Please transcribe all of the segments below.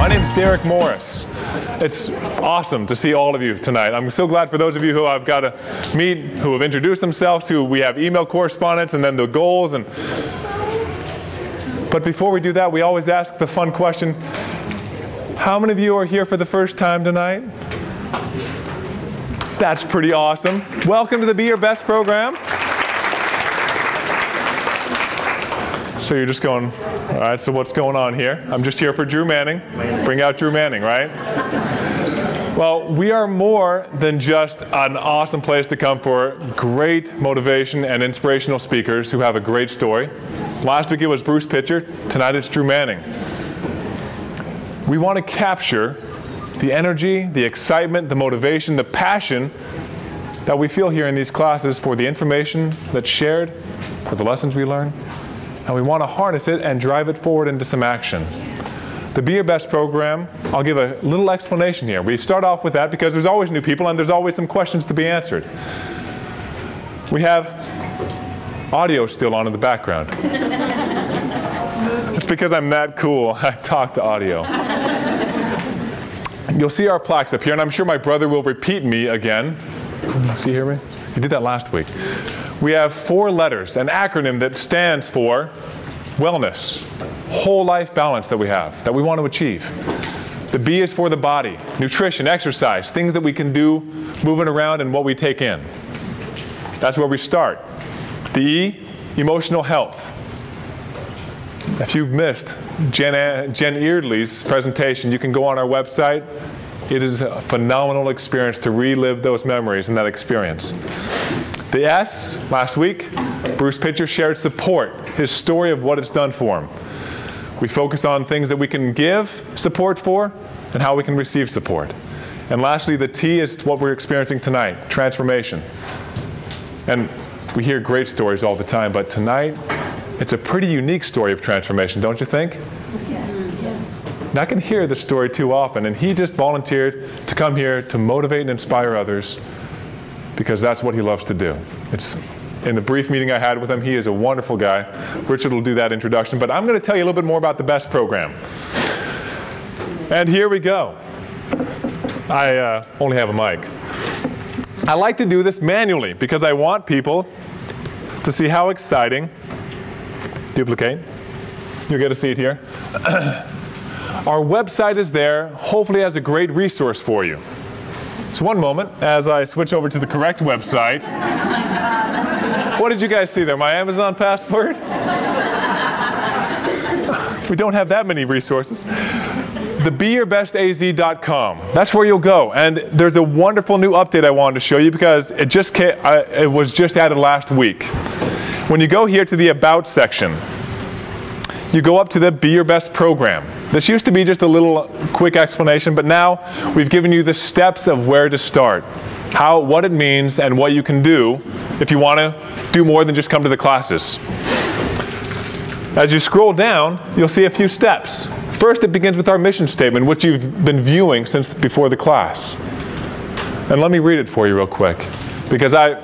My name is Derek Morris. It's awesome to see all of you tonight. I'm so glad for those of you who I've got to meet, who have introduced themselves, who we have email correspondence, and then the goals. But before we do that, we always ask the fun question, how many of you are here for the first time tonight? That's pretty awesome. Welcome to the Be Your Best program. So you're just going, all right, so what's going on here? I'm just here for Drew Manning. Bring out Drew Manning, right? Well, we are more than just an awesome place to come for great motivation and inspirational speakers who have a great story. Last week it was Bruce Pitcher. Tonight it's Drew Manning. We want to capture the energy, the excitement, the motivation, the passion that we feel here in these classes for the information that's shared, for the lessons we learn. And we want to harness it and drive it forward into some action. The Be Your Best program, I'll give a little explanation here. We start off with that because there's always new people and there's always some questions to be answered. We have audio still on in the background. It's because I'm that cool. I talk to audio. You'll see our plaques up here, and I'm sure my brother will repeat me again. See, hear me? You did that last week. We have 4 letters, an acronym that stands for wellness, whole life balance that we have, that we want to achieve. The B is for the body, nutrition, exercise, things that we can do moving around and what we take in. That's where we start. The E, emotional health. If you've missed Jen Eardley's presentation, you can go on our website. It is a phenomenal experience to relive those memories and that experience. The S, last week, Bruce Pitcher shared support, his story of what it's done for him. We focus on things that we can give support for and how we can receive support. And lastly, the T is what we're experiencing tonight, transformation. And we hear great stories all the time, but tonight, it's a pretty unique story of transformation, don't you think? And I can hear this story too often, and he just volunteered to come here to motivate and inspire others because that's what he loves to do. It's in the brief meeting I had with him, he is a wonderful guy. Richard will do that introduction, but I'm going to tell you a little bit more about the BEST program. And here we go. I only have a mic. I like to do this manually because I want people to see how exciting. Duplicate. You'll get to see it here. Our website is there, hopefully as a great resource for you. So one moment, as I switch over to the correct website. What did you guys see there? My Amazon passport? We don't have that many resources. The BeYourBestAZ.com. That's where you'll go. And there's a wonderful new update I wanted to show you because it was just added last week. When you go here to the About section, you go up to the Be Your Best program. This used to be just a little quick explanation, but now we've given you the steps of where to start, what it means, and what you can do if you want to do more than just come to the classes. As you scroll down, you'll see a few steps. First, it begins with our mission statement, which you've been viewing since before the class. And let me read it for you real quick, because I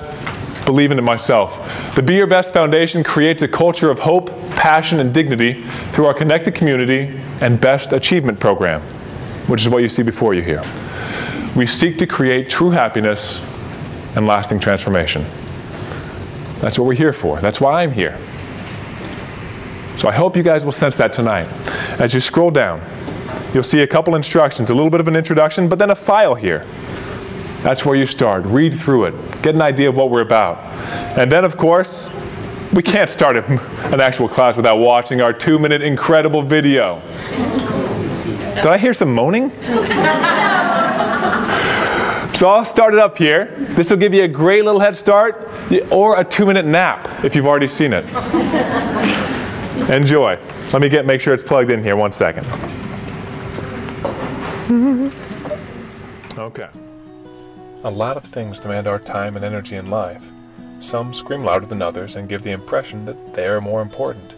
believe in it myself. The Be Your Best Foundation creates a culture of hope, passion, and dignity through our connected community and Best Achievement Program, which is what you see before you here. We seek to create true happiness and lasting transformation. That's what we're here for. That's why I'm here. So I hope you guys will sense that tonight. As you scroll down, you'll see a couple instructions, a little bit of an introduction, but then a file here. That's where you start. Read through it. Get an idea of what we're about. And then, of course, we can't start an actual class without watching our 2-minute incredible video. Did I hear some moaning? So I'll start it up here. This will give you a great little head start, or a 2-minute nap if you've already seen it. Enjoy. Let me make sure it's plugged in here. 1 second. Okay. A lot of things demand our time and energy in life. Some scream louder than others and give the impression that they are more important.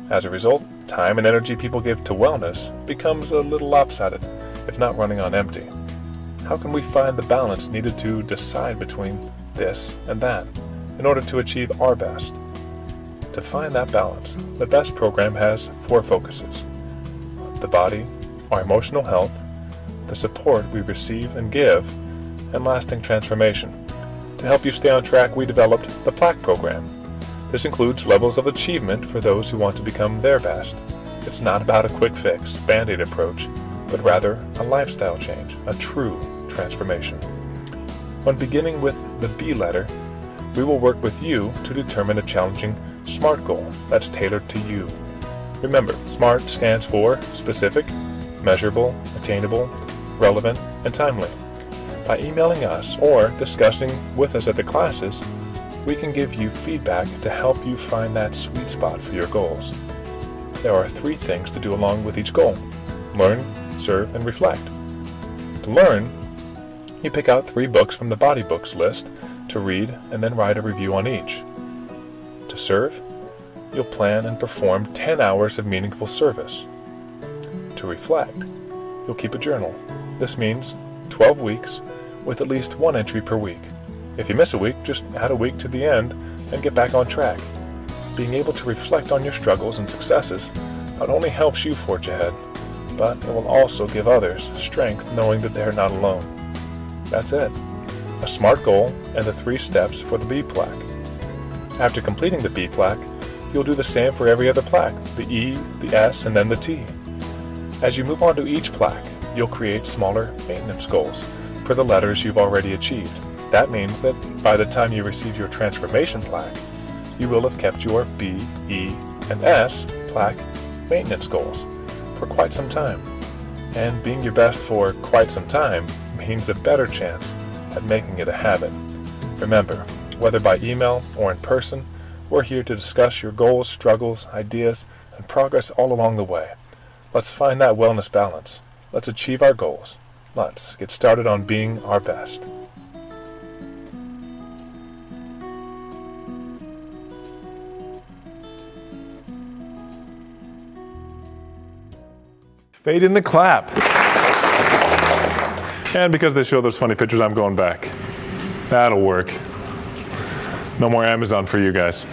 As a result, time and energy people give to wellness becomes a little lopsided, if not running on empty. How can we find the balance needed to decide between this and that in order to achieve our best? To find that balance, the BEST program has 4 focuses: the body, our emotional health, the support we receive and give, and lasting transformation. To help you stay on track, we developed the Plaque Program. This includes levels of achievement for those who want to become their best. It's not about a quick fix, Band-Aid approach, but rather a lifestyle change, a true transformation. When beginning with the B letter, we will work with you to determine a challenging SMART goal that's tailored to you. Remember, SMART stands for specific, measurable, attainable, relevant, and timely. By emailing us or discussing with us at the classes, we can give you feedback to help you find that sweet spot for your goals. There are 3 things to do along with each goal: learn, serve, and reflect. To learn, you pick out 3 books from the Body Books list to read and then write a review on each. To serve, you'll plan and perform 10 hours of meaningful service. To reflect, you'll keep a journal. This means 12 weeks with at least 1 entry per week. If you miss a week, just add a week to the end and get back on track. Being able to reflect on your struggles and successes not only helps you forge ahead, but it will also give others strength knowing that they're not alone. That's it. A SMART goal and the 3 steps for the B plaque. After completing the B plaque, you'll do the same for every other plaque, the E, the S, and then the T. As you move on to each plaque, you'll create smaller maintenance goals for the letters you've already achieved. That means that by the time you receive your transformation plaque, you will have kept your B, E, and S plaque maintenance goals for quite some time. And being your best for quite some time means a better chance at making it a habit. Remember, whether by email or in person, we're here to discuss your goals, struggles, ideas, and progress all along the way. Let's find that wellness balance. Let's achieve our goals. Let's get started on being our best. Fade in the clap. And because they show those funny pictures, I'm going back. That'll work. No more Amazon for you guys.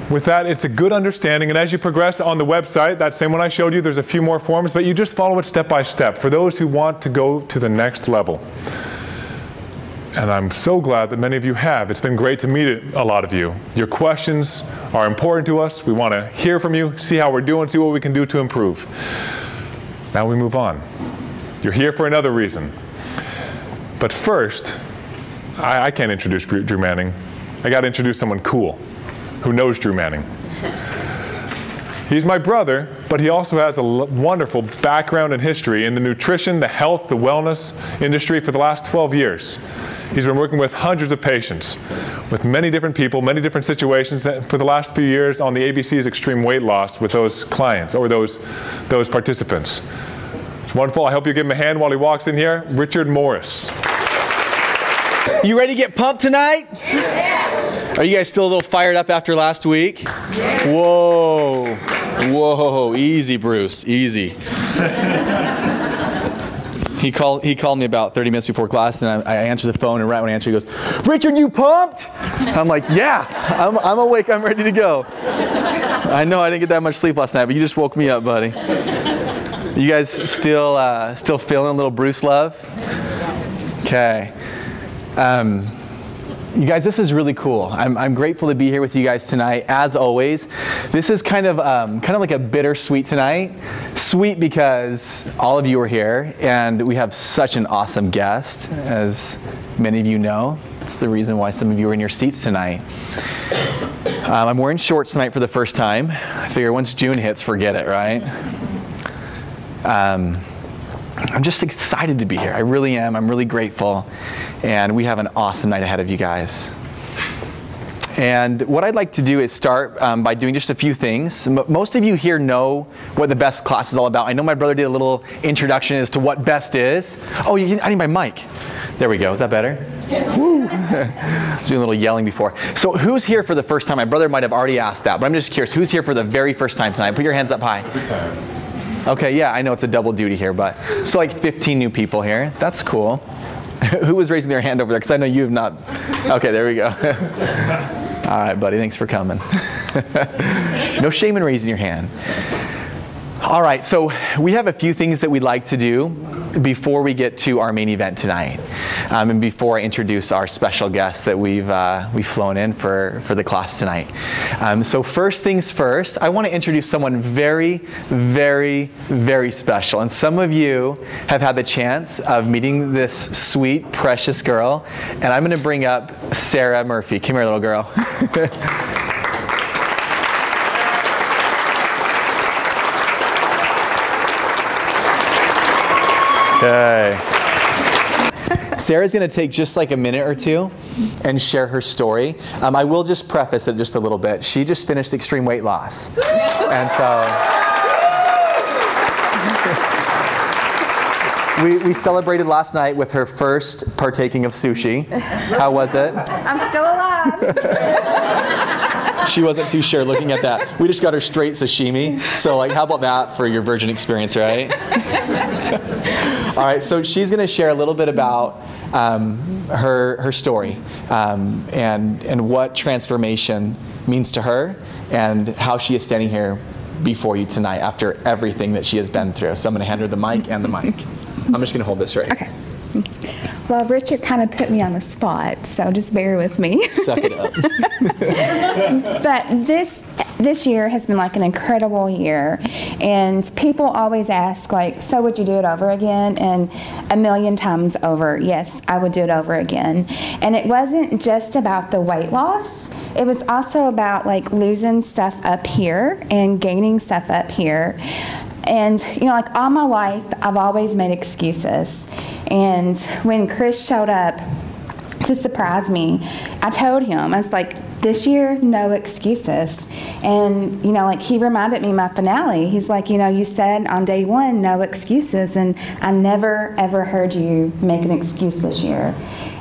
With that, it's a good understanding, and as you progress on the website, that same one I showed you, there's a few more forms, but you just follow it step by step for those who want to go to the next level. And I'm so glad that many of you have. It's been great to meet a lot of you. Your questions are important to us. We want to hear from you, see how we're doing, see what we can do to improve. Now we move on. You're here for another reason. But first, I can't introduce Drew Manning. I got to introduce someone cool who knows Drew Manning. He's my brother, but he also has a wonderful background and history in the nutrition, the health, the wellness industry for the last 12 years. He's been working with hundreds of patients, with many different people, many different situations for the last few years on the ABC's Extreme Weight Loss with those clients or those participants. It's wonderful. I hope you give him a hand while he walks in here. Richard Morris. You ready to get pumped tonight? Yeah. Are you guys still a little fired up after last week? Yeah. Whoa. Whoa. Easy, Bruce. Easy. He called me about 30 minutes before class, and I answered the phone, and right when I answered, he goes, "Richard, you pumped?" I'm like, "Yeah, I'm awake. I'm ready to go." I know I didn't get that much sleep last night, but you just woke me up, buddy. You guys still feeling a little Bruce love? Okay. You guys, this is really cool. I'm grateful to be here with you guys tonight, as always. This is kind of like a bittersweet tonight. Sweet because all of you are here, and we have such an awesome guest, as many of you know. It's the reason why some of you are in your seats tonight. I'm wearing shorts tonight for the first time. I figure once June hits, forget it, right? I'm just excited to be here. I really am. I'm really grateful. And we have an awesome night ahead of you guys. And what I'd like to do is start by doing just a few things. Most of you here know what the BEST class is all about. I know my brother did a little introduction as to what BEST is. Oh, I need my mic. There we go. Is that better? Yes. Woo. I was doing a little yelling before. So who's here for the first time? My brother might have already asked that, but I'm just curious. Who's here for the very first time tonight? Put your hands up high. Good time. Okay, yeah, I know it's a double duty here, but so like 15 new people here. That's cool. Who was raising their hand over there? Because I know you have not. Okay, there we go. All right, buddy, thanks for coming. No shame in raising your hand. All right, so we have a few things that we'd like to do before we get to our main event tonight, and before I introduce our special guests that we've flown in for the class tonight. So first things first, I want to introduce someone very, very, very special. And some of you have had the chance of meeting this sweet, precious girl. And I'm going to bring up Sarah Murphy. Come here, little girl. Okay. Sarah's going to take just like a minute or two and share her story. I will just preface it just a little bit. She just finished extreme weight loss. And so we celebrated last night with her first partaking of sushi. How was it? I'm still alive. She wasn't too sure looking at that. We just got her straight sashimi. So like, how about that for your virgin experience, right? All right, so she's going to share a little bit about her story and what transformation means to her and how she is standing here before you tonight after everything that she has been through. So I'm going to hand her the mic and the mic. I'm just going to hold this right. Okay. Well, Richard kind of put me on the spot, so just bear with me. Suck it up. But this year has been like an incredible year, and people always ask, like, so would you do it over again? And a million times over, yes, I would do it over again. And it wasn't just about the weight loss. It was also about like losing stuff up here and gaining stuff up here. And, you know, like all my life, I've always made excuses. And when Chris showed up to surprise me, I told him, I was like, this year, no excuses. And, you know, like he reminded me my finale. He's like, you know, you said on day one, no excuses. And I never, ever heard you make an excuse this year.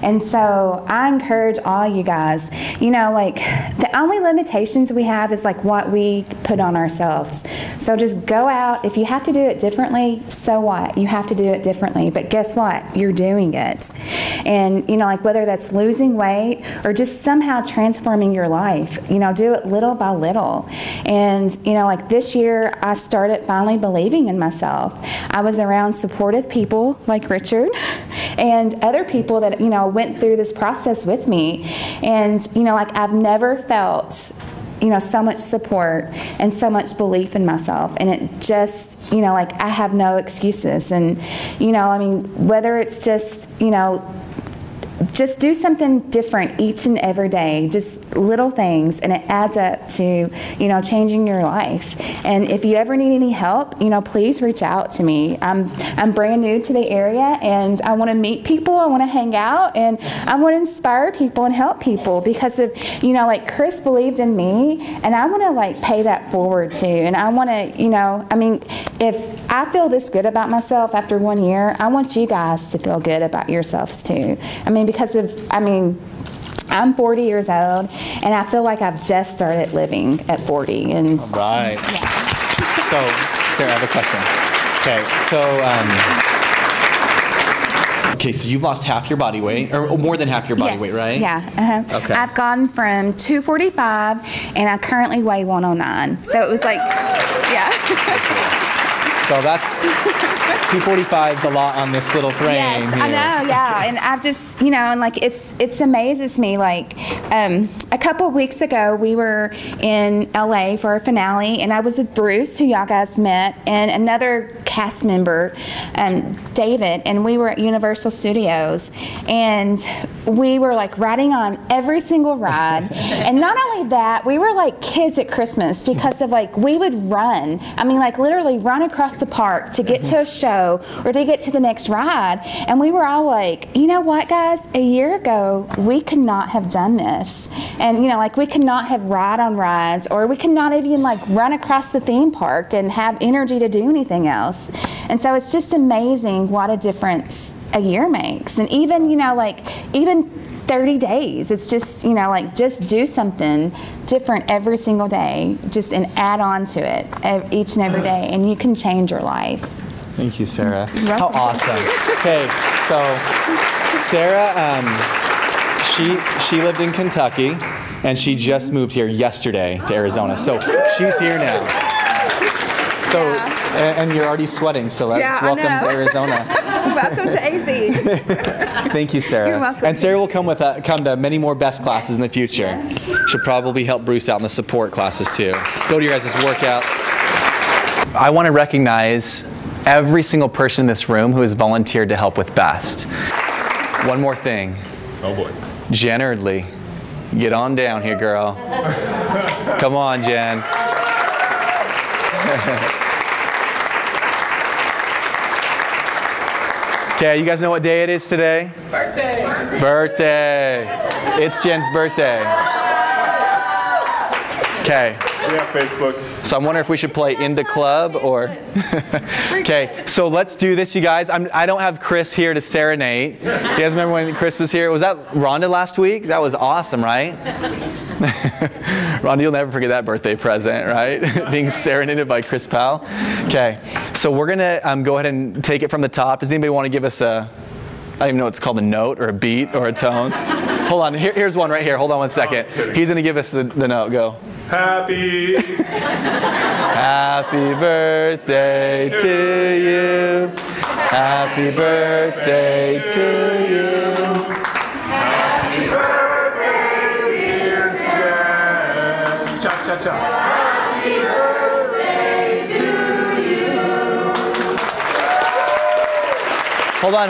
And so I encourage all you guys, you know, like the only limitations we have is like what we put on ourselves. So just go out. If you have to do it differently, so what? You have to do it differently. But guess what? You're doing it. And, you know, like whether that's losing weight or just somehow transforming your life, you know, do it little by little. And, you know, like this year, I started finally believing in myself. I was around supportive people like Richard and other people that, you know, went through this process with me. And, you know, like I've never felt, you know, so much support and so much belief in myself. And it just, you know, like I have no excuses. And, you know, I mean, whether it's just, you know, just do something different each and every day, just little things, and it adds up to, you know, changing your life. And if you ever need any help, you know, please reach out to me. I'm brand new to the area, and I want to meet people, I want to hang out, and I want to inspire people and help people because of, you know, like Chris believed in me, and I want to like pay that forward too. And I want to, you know, I mean, if I feel this good about myself after 1 year, I want you guys to feel good about yourselves too. I mean, because of, I mean, I'm 40 years old, and I feel like I've just started living at 40. And all right. Yeah. So, Sarah, I have a question. Okay, so you've lost half your body weight, or more than half your body weight, right? Yeah. Okay. I've gone from 245, and I currently weigh 109. So it was like, yeah. So that's 245 is a lot on this little frame. Yes, here. I know, yeah. And I've just, you know, and like it's amazes me. Like a couple of weeks ago, we were in LA for a finale, and I was with Bruce, who y'all guys met, and another cast member, David, and we were at Universal Studios, and we were like riding on every single ride. And not only that, we were like kids at Christmas because of like we would run. I mean, like literally run across the park to get to a show or to get to the next ride. And we were all like, you know what, guys? A year ago, we could not have done this. And, you know, like we could not have ride on rides, or we could not even like run across the theme park and have energy to do anything else. And so it's just amazing what a difference a year makes. And even, you know, like even 30 days. It's just, you know, like just do something different every single day, just and add on to it each and every day, and you can change your life. Thank you, Sarah. How awesome. Okay, so Sarah, she lived in Kentucky, and she just moved here yesterday to Arizona. So she's here now. So And you're already sweating, so let's welcome to Arizona. Welcome to AZ. Thank you, Sarah. You're welcome. And Sarah will come to many more best classes in the future. She'll probably help Bruce out in the support classes too. Go to your guys' workouts. I want to recognize every single person in this room who has volunteered to help with Best. One more thing. Oh boy. Jen Erdley, get on down here, girl. Come on, Jen. Okay, you guys know what day it is today? Birthday. Birthday. It's Jen's birthday. Okay. We have Facebook. So I'm wondering if we should play Into Club or... Okay, so let's do this, you guys. I don't have Chris here to serenade. You guys remember when Chris was here? Was that Rhonda last week? That was awesome, right? Rhonda, you'll never forget that birthday present, right? Being serenaded by Chris Powell. Okay, so we're going to go ahead and take it from the top. Does anybody want to give us a... I don't even know what it's called, a note or a beat or a tone? Hold on, here's one right here. Hold on one second. He's going to give us the note. Go. Happy birthday to you. Happy birthday to you. Happy birthday, dear Jen. Cha cha cha. Happy birthday to you. Hold on.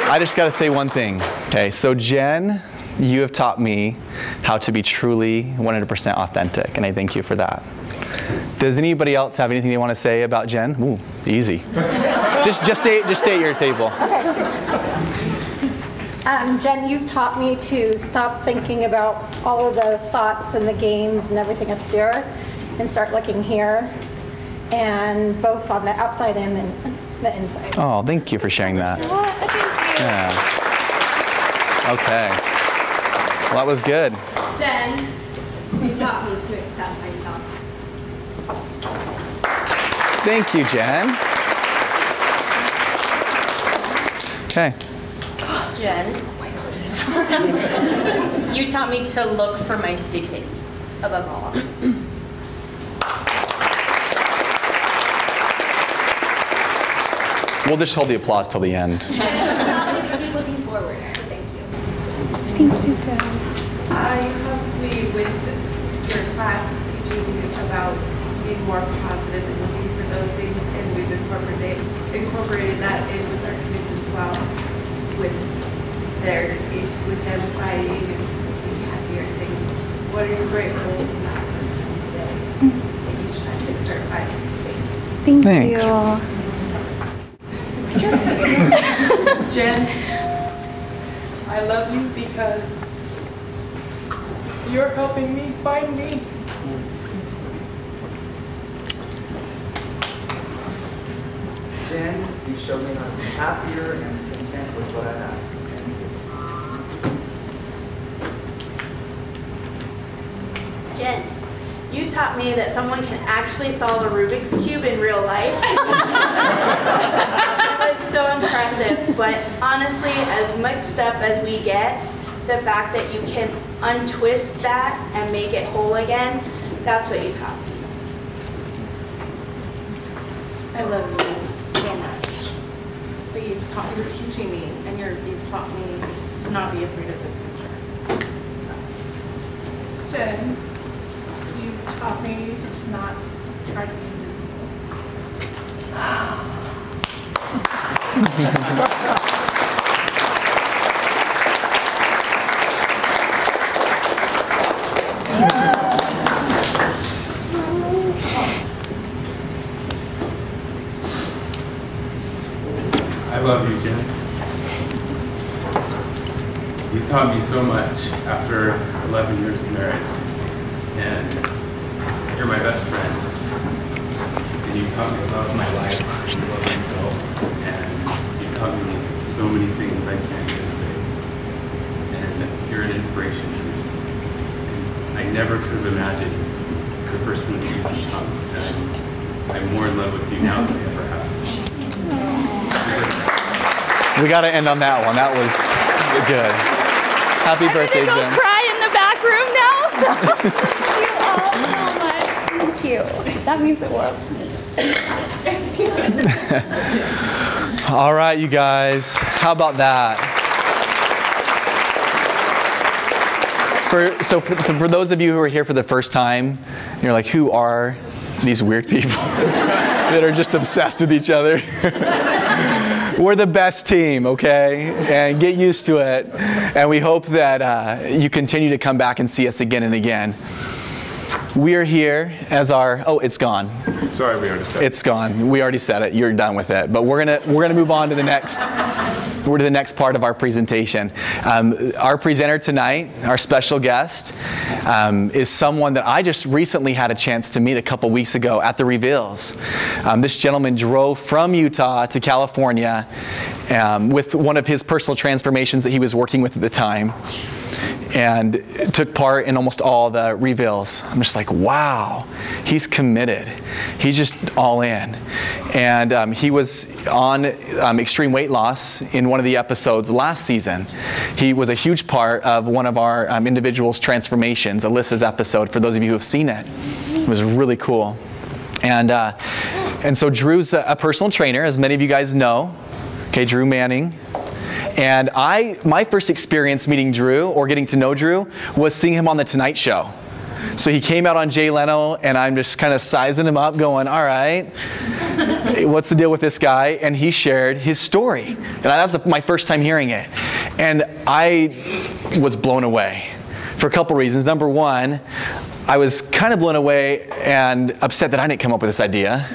I just got to say one thing. Okay, so Jen, you have taught me how to be truly 100% authentic, and I thank you for that. Does anybody else have anything they want to say about Jen? Ooh, easy. just stay at your table. Jen, you've taught me to stop thinking about all of the thoughts and the games and everything up here and start looking here, and both on the outside in and the inside. Oh, thank you for sharing that. Yeah. Okay. Well, that was good. Jen, you taught me to accept myself. Thank you, Jen. Okay. Jen, you taught me to look for my dignity above all else. We'll just hold the applause till the end. I'll be looking forward, so thank you. Thank you, Jen. You helped me with your class teaching about being more positive and looking for those things, and we've incorporated that in with our kids as well, with their issue, with them fighting and being happier and saying, what are you grateful for that person today? And each time they start fighting. Thank Thanks. you. Jen, I love you because you're helping me find me. Jen, you showed me how to be happier and content with what I have. Jen, you taught me that someone can actually solve a Rubik's Cube in real life. That was so impressive, but honestly, as mixed up as we get, the fact that you can untwist that and make it whole again, that's what you taught me. I love you so much. But you're teaching me, and you've taught me to not be afraid of the future. Jen, you've taught me to not try to be invisible. I love you, Jen. You taught me so much after 11 years of marriage, and you're my best friend. And you taught me to love my life, to love myself, and you taught me so many things I can't even say. And you're an inspiration to me. And I never could have imagined the person that you become. And I'm more in love with you now than I ever have. We got to end on that one. That was good. Happy birthday, I'm gonna go Jen. cry in the back room now. So thank you all so much. you. That means the world. All right, you guys. How about that? For those of you who are here for the first time, you're like, who are these weird people that are just obsessed with each other? We're the best team, okay? And get used to it. And we hope that you continue to come back and see us again and again. We are here as our, oh, it's gone. Sorry, we already said it. It's gone. We already said it. You're done with it. But we're gonna move on to the next. We're to the next part of our presentation. Our presenter tonight, our special guest, is someone that I just recently had a chance to meet a couple weeks ago at the Reveals. This gentleman drove from Utah to California with one of his personal transformations that he was working with at the time, and took part in almost all the reveals. I'm just like, wow, he's committed. He's just all in. And he was on Extreme Weight Loss in one of the episodes last season. He was a huge part of one of our individuals' transformations, Alyssa's episode, for those of you who have seen it. It was really cool. And so Drew's a personal trainer, as many of you guys know. Okay, Drew Manning. And my first experience meeting Drew, or getting to know Drew, was seeing him on The Tonight Show. So he came out on Jay Leno, and I'm just kind of sizing him up, going, all right, what's the deal with this guy? And he shared his story. And that was my first time hearing it. And I was blown away for a couple reasons. Number one, I was kind of blown away and upset that I didn't come up with this idea.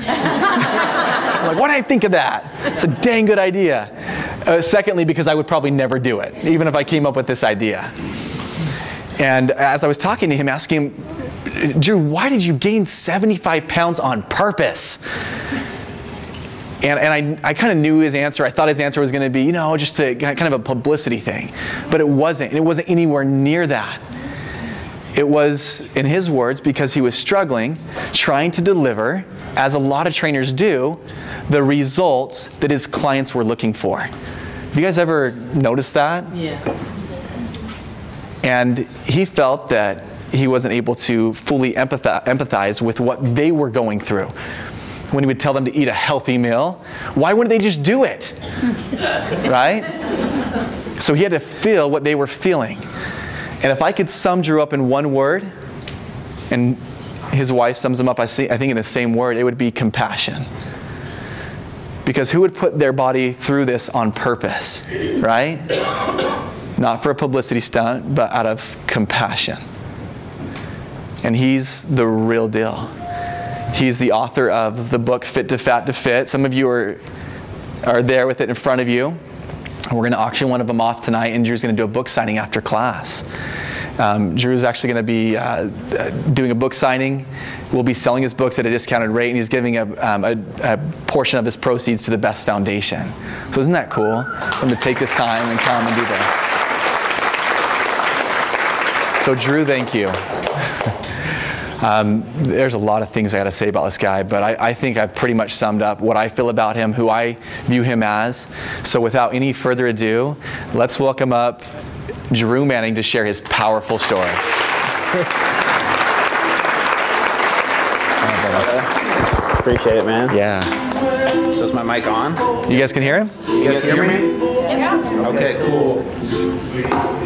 Like, why did I think of that? It's a dang good idea. Secondly, because I would probably never do it, even if I came up with this idea. And as I was talking to him, asking him, Drew, why did you gain 75 pounds on purpose? And I kind of knew his answer. I thought his answer was going to be, you know, just kind of a publicity thing. But it wasn't. It wasn't anywhere near that. It was, in his words, because he was struggling, trying to deliver, as a lot of trainers do, the results that his clients were looking for. Have you guys ever noticed that? Yeah. And he felt that he wasn't able to fully empathize with what they were going through. When he would tell them to eat a healthy meal, why wouldn't they just do it? Right? So he had to feel what they were feeling. And if I could sum Drew up in one word, and his wife sums him up, I think, in the same word, it would be compassion. Because who would put their body through this on purpose, right? Not for a publicity stunt, but out of compassion. And he's the real deal. He's the author of the book Fit to Fat to Fit. Some of you are there with it in front of you. We're going to auction one of them off tonight, and Drew's going to do a book signing after class. Drew's actually going to be doing a book signing. We'll be selling his books at a discounted rate, and he's giving a portion of his proceeds to the Best Foundation. So isn't that cool? I'm going to take this time and come and do this. So Drew, thank you. There's a lot of things I got to say about this guy, but I think I've pretty much summed up what I feel about him, who I view him as. So without any further ado, let's welcome up Drew Manning to share his powerful story. Appreciate it, man. Yeah. So is my mic on? You guys can hear him? You guys hear me? Yeah. Okay, cool.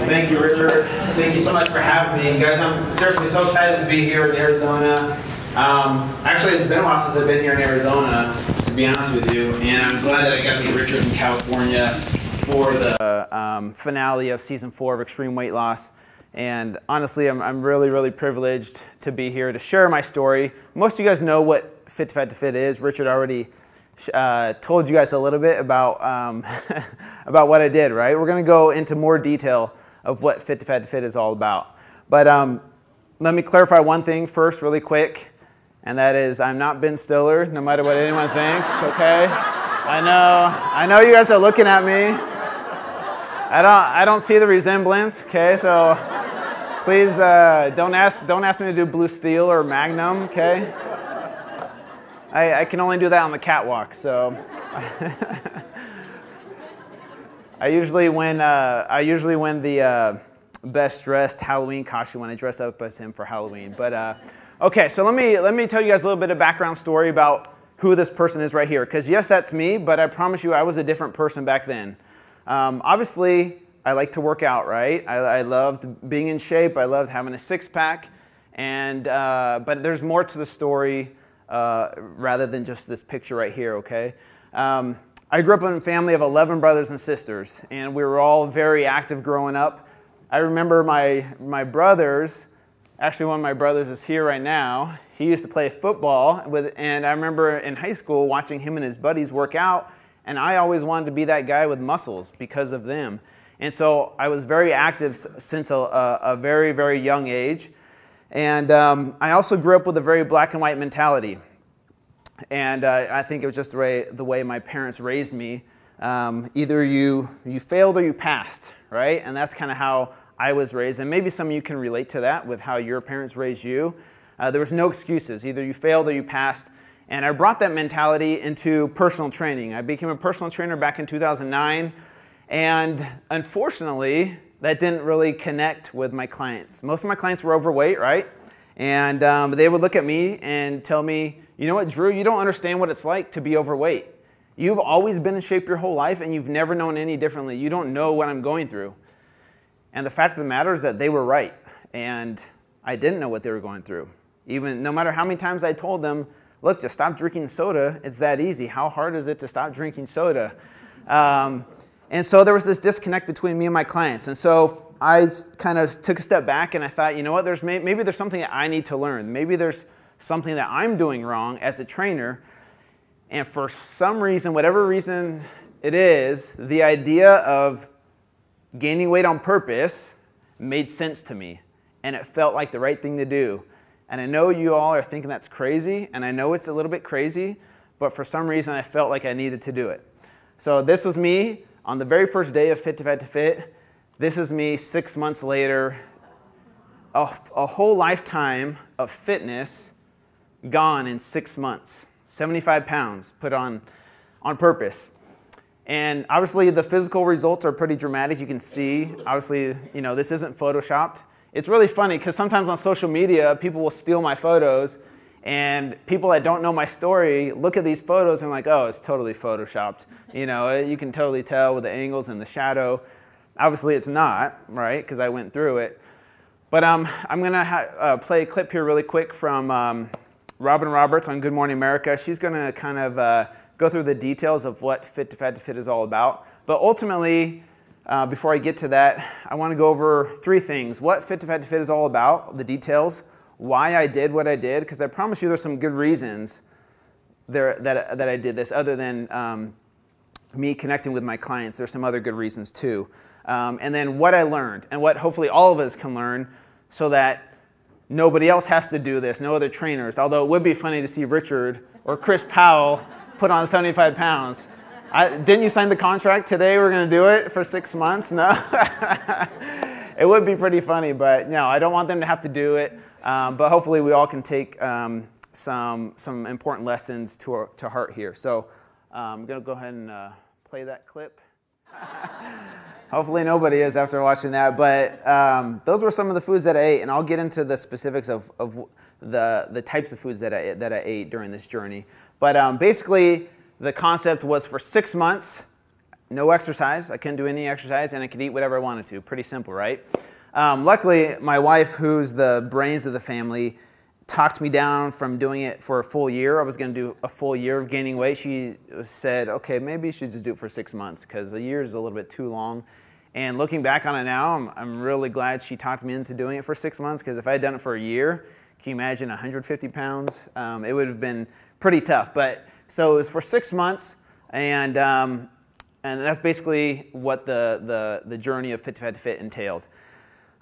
Thank you, Richard. Thank you so much for having me. Guys, I'm seriously so excited to be here in Arizona. Actually, it's been a while since I've been here in Arizona, to be honest with you, and I'm glad that I got to meet Richard in California for the finale of Season 4 of Extreme Weight Loss. And honestly, I'm really, really privileged to be here to share my story. Most of you guys know what Fit to Fat to Fit is. Richard already told you guys a little bit about, about what I did, right? We're going to go into more detail of what Fit to Fat to Fit is all about. But let me clarify one thing first really quick, and that is I'm not Ben Stiller, no matter what anyone thinks, okay? I know you guys are looking at me. I don't see the resemblance, okay? So please don't ask me to do Blue Steel or Magnum, okay? I can only do that on the catwalk, so. I usually win the best dressed Halloween costume when I dress up as him for Halloween. But Okay, so let me tell you guys a little bit of background story about who this person is right here. Because yes, that's me, but I promise you I was a different person back then. Obviously, I like to work out, right? I loved being in shape. I loved having a six-pack. But there's more to the story rather than just this picture right here, okay? I grew up in a family of 11 brothers and sisters, and we were all very active growing up. I remember my brothers, actually one of my brothers is here right now. He used to play football, and I remember in high school watching him and his buddies work out, and I always wanted to be that guy with muscles because of them. And so I was very active since a very, very young age. And I also grew up with a very black and white mentality. And I think it was just the way my parents raised me. Either you failed or you passed, right? And that's kind of how I was raised. And maybe some of you can relate to that with how your parents raised you. There was no excuses. Either you failed or you passed. And I brought that mentality into personal training. I became a personal trainer back in 2009. And unfortunately, that didn't really connect with my clients. Most of my clients were overweight, right? And they would look at me and tell me, you know what, Drew, you don't understand what it's like to be overweight. You've always been in shape your whole life, and you've never known any differently. You don't know what I'm going through. And the fact of the matter is that they were right, and I didn't know what they were going through. Even no matter how many times I told them, look, just stop drinking soda. It's that easy. How hard is it to stop drinking soda? And so there was this disconnect between me and my clients. And so I kind of took a step back and I thought, you know what, maybe there's something that I need to learn. Maybe there's something that I'm doing wrong as a trainer. And for some reason, whatever reason it is, the idea of gaining weight on purpose made sense to me. And it felt like the right thing to do. And I know you all are thinking that's crazy. And I know it's a little bit crazy. But for some reason, I felt like I needed to do it. So this was me. On the very first day of Fit to Fat to Fit, this is me 6 months later, a whole lifetime of fitness gone in 6 months, 75 pounds put on purpose. And obviously the physical results are pretty dramatic. You can see, obviously, you know, this isn't photoshopped. It's really funny because sometimes on social media, people will steal my photos. And people that don't know my story look at these photos and are like, oh, it's totally photoshopped. You know, you can totally tell with the angles and the shadow. Obviously, it's not, right, because I went through it. But I'm going to play a clip here really quick from Robin Roberts on Good Morning America. She's going to kind of go through the details of what Fit to Fat to Fit is all about. But ultimately, before I get to that, I want to go over 3 things. What Fit to Fat to Fit is all about, the details, why I did what I did, because I promise you there's some good reasons that I did this other than me connecting with my clients. There's some other good reasons too. And then what I learned and what hopefully all of us can learn so that nobody else has to do this, no other trainers. Although it would be funny to see Richard or Chris Powell put on 75 pounds. Didn't you sign the contract today? We're going to do it for 6 months? No? It would be pretty funny, but no, I don't want them to have to do it. But hopefully we all can take some important lessons to heart here. So I'm going to go ahead and play that clip. Hopefully nobody is after watching that. But those were some of the foods that I ate, and I'll get into the specifics of the types of foods that I ate during this journey. But basically the concept was for 6 months, no exercise. I couldn't do any exercise, and I could eat whatever I wanted to. Pretty simple, right? Luckily, my wife, who's the brains of the family, talked me down from doing it for a full year. I was going to do a full year of gaining weight. She said, okay, maybe you should just do it for 6 months because a year is a little bit too long. And looking back on it now, I'm really glad she talked me into doing it for 6 months because if I had done it for a year, can you imagine 150 pounds? It would have been pretty tough. But so it was for 6 months, and that's basically what the journey of Fit to Fat to Fit entailed.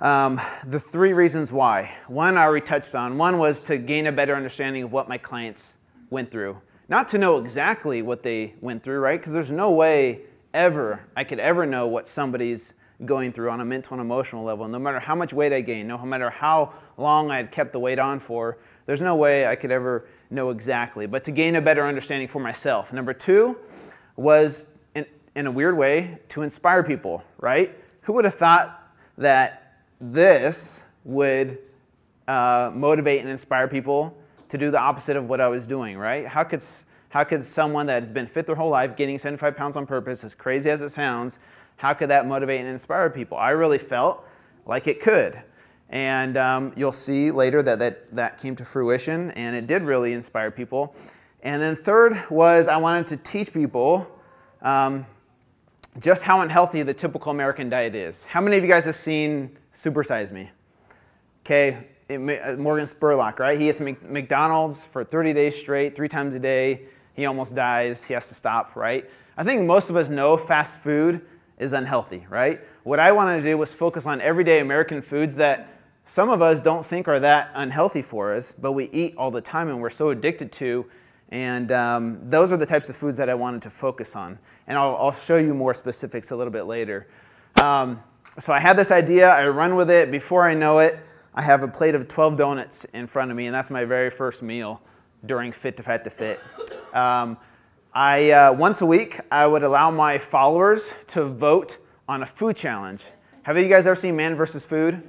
The 3 reasons why. One I already touched on. One was to gain a better understanding of what my clients went through. Not to know exactly what they went through, right? Because there's no way I could ever know what somebody's going through on a mental and emotional level. No matter how much weight I gained, no matter how long I had kept the weight on for, there's no way I could ever know exactly. But to gain a better understanding for myself. Number 2 was, in a weird way, to inspire people, right? Who would have thought that this would motivate and inspire people to do the opposite of what I was doing, right? How could someone that has been fit their whole life, gaining 75 pounds on purpose, as crazy as it sounds, how could that motivate and inspire people? I really felt like it could. And you'll see later that came to fruition, and it did really inspire people. And then third was I wanted to teach people just how unhealthy the typical American diet is. How many of you guys have seen Super Size Me? Okay, Morgan Spurlock, right? He eats McDonald's for 30 days straight, 3 times a day. He almost dies. He has to stop, right? I think most of us know fast food is unhealthy, right? What I wanted to do was focus on everyday American foods that some of us don't think are that unhealthy for us, but we eat all the time and we're so addicted to. And those are the types of foods that I wanted to focus on. And I'll show you more specifics a little bit later. So I had this idea. I run with it. Before I know it, I have a plate of 12 donuts in front of me, and that's my very first meal during Fit to Fat to Fit. Once a week, I would allow my followers to vote on a food challenge. Have you guys ever seen Man vs. Food?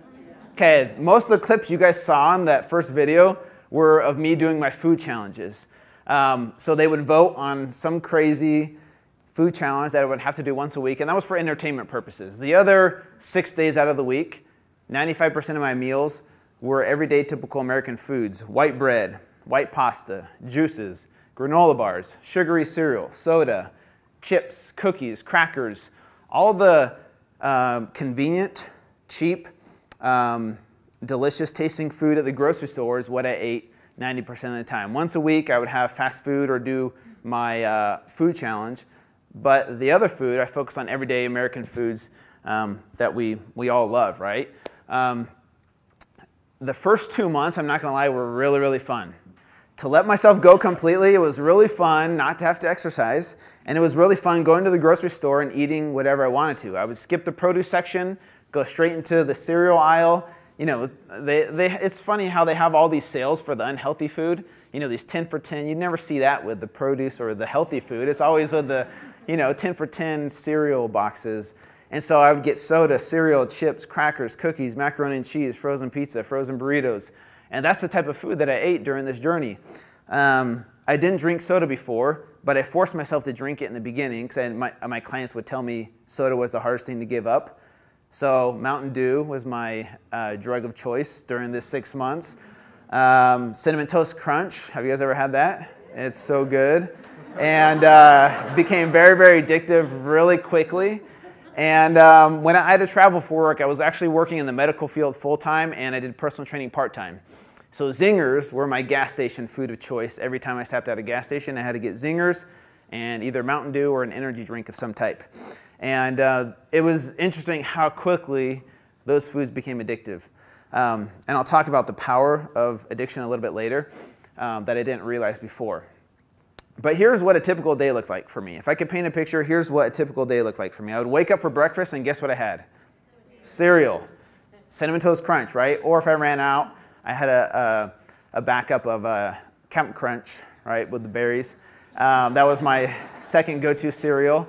Okay, most of the clips you guys saw in that first video were of me doing my food challenges. So they would vote on some crazy food challenge that I would have to do once a week, and that was for entertainment purposes. The other 6 days out of the week, 95% of my meals were everyday typical American foods: white bread, white pasta, juices, granola bars, sugary cereal, soda, chips, cookies, crackers, all the convenient, cheap, delicious tasting food at the grocery store is what I ate 90% of the time. Once a week, I would have fast food or do my food challenge. But the other food, I focus on everyday American foods that we all love, right? The first 2 months, I'm not going to lie, were really, really fun. To let myself go completely, it was really fun not to have to exercise. And it was really fun going to the grocery store and eating whatever I wanted to. I would skip the produce section, go straight into the cereal aisle. You know, it's funny how they have all these sales for the unhealthy food. You know, these 10 for 10. You never see that with the produce or the healthy food. It's always with the, 10 for 10 cereal boxes. And so I would get soda, cereal, chips, crackers, cookies, macaroni and cheese, frozen pizza, frozen burritos. And that's the type of food that I ate during this journey. I didn't drink soda before, but I forced myself to drink it in the beginning because my clients would tell me soda was the hardest thing to give up. So Mountain Dew was my drug of choice during this 6 months. Cinnamon Toast Crunch, have you guys ever had that? It's so good. And became very, very addictive really quickly. And when I had to travel for work, I was actually working in the medical field full-time, and I did personal training part-time. So Zingers were my gas station food of choice. Every time I stopped at a gas station, I had to get Zingers and either Mountain Dew or an energy drink of some type. And it was interesting how quickly those foods became addictive. And I'll talk about the power of addiction a little bit later that I didn't realize before. But here's what a typical day looked like for me. If I could paint a picture, here's what a typical day looked like for me. I would wake up for breakfast, and guess what I had? Cereal. Cinnamon Toast Crunch, right? Or if I ran out, I had a backup of Captain Crunch, right, with the berries. That was my second go-to cereal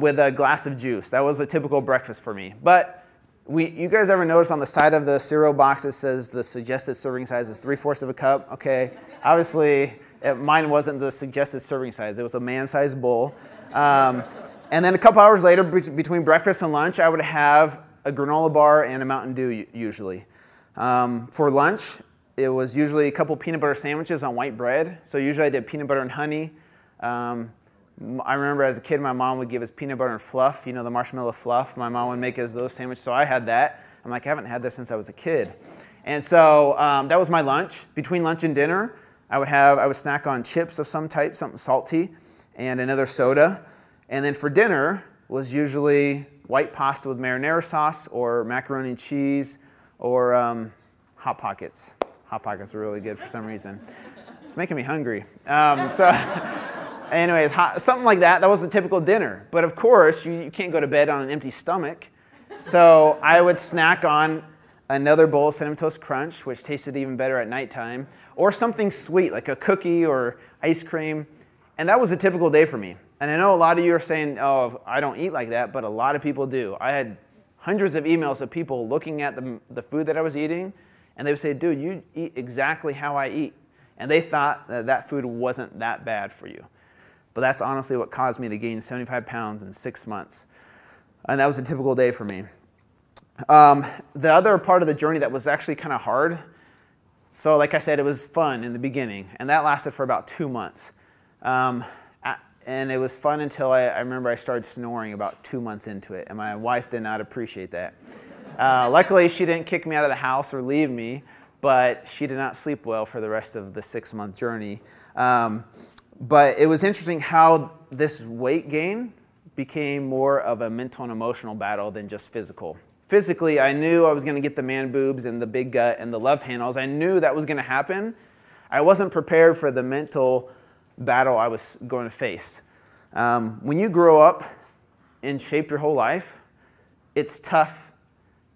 with a glass of juice. That was a typical breakfast for me. But you guys ever notice on the side of the cereal box it says the suggested serving size is 3/4 of a cup? Okay, obviously mine wasn't the suggested serving size. It was a man-sized bowl. And then a couple hours later, between breakfast and lunch, I would have a granola bar and a Mountain Dew usually. For lunch, it was usually a couple peanut butter sandwiches on white bread. So usually I did peanut butter and honey. I remember as a kid, my mom would give us peanut butter and fluff, the marshmallow fluff. My mom would make us those sandwiches, so I had that. I'm like, I haven't had this since I was a kid. And so that was my lunch. Between lunch and dinner, I would snack on chips of some type, something salty, and another soda. And then for dinner was usually white pasta with marinara sauce or macaroni and cheese or Hot Pockets. Hot Pockets were really good for some reason. It's making me hungry. Anyways, something like that. That was the typical dinner. But of course, you can't go to bed on an empty stomach. So I would snack on another bowl of Cinnamon Toast Crunch, which tasted even better at nighttime, or something sweet like a cookie or ice cream. And that was a typical day for me. And I know a lot of you are saying, oh, I don't eat like that, but a lot of people do. I had hundreds of emails of people looking at the food that I was eating And they would say, dude, you eat exactly how I eat. And they thought that that food wasn't that bad for you. But that's honestly what caused me to gain 75 pounds in 6 months. And that was a typical day for me. The other part of the journey that was actually kind of hard, so like I said, it was fun in the beginning, and that lasted for about 2 months. And it was fun until I remember I started snoring about 2 months into it, and my wife did not appreciate that. Luckily, she didn't kick me out of the house or leave me, but she did not sleep well for the rest of the 6-month journey. But it was interesting how this weight gain became more of a mental and emotional battle than just physical. Physically, I knew I was going to get the man boobs and the big gut and the love handles. I knew that was going to happen. I wasn't prepared for the mental battle I was going to face. When you grow up and shape your whole life, it's tough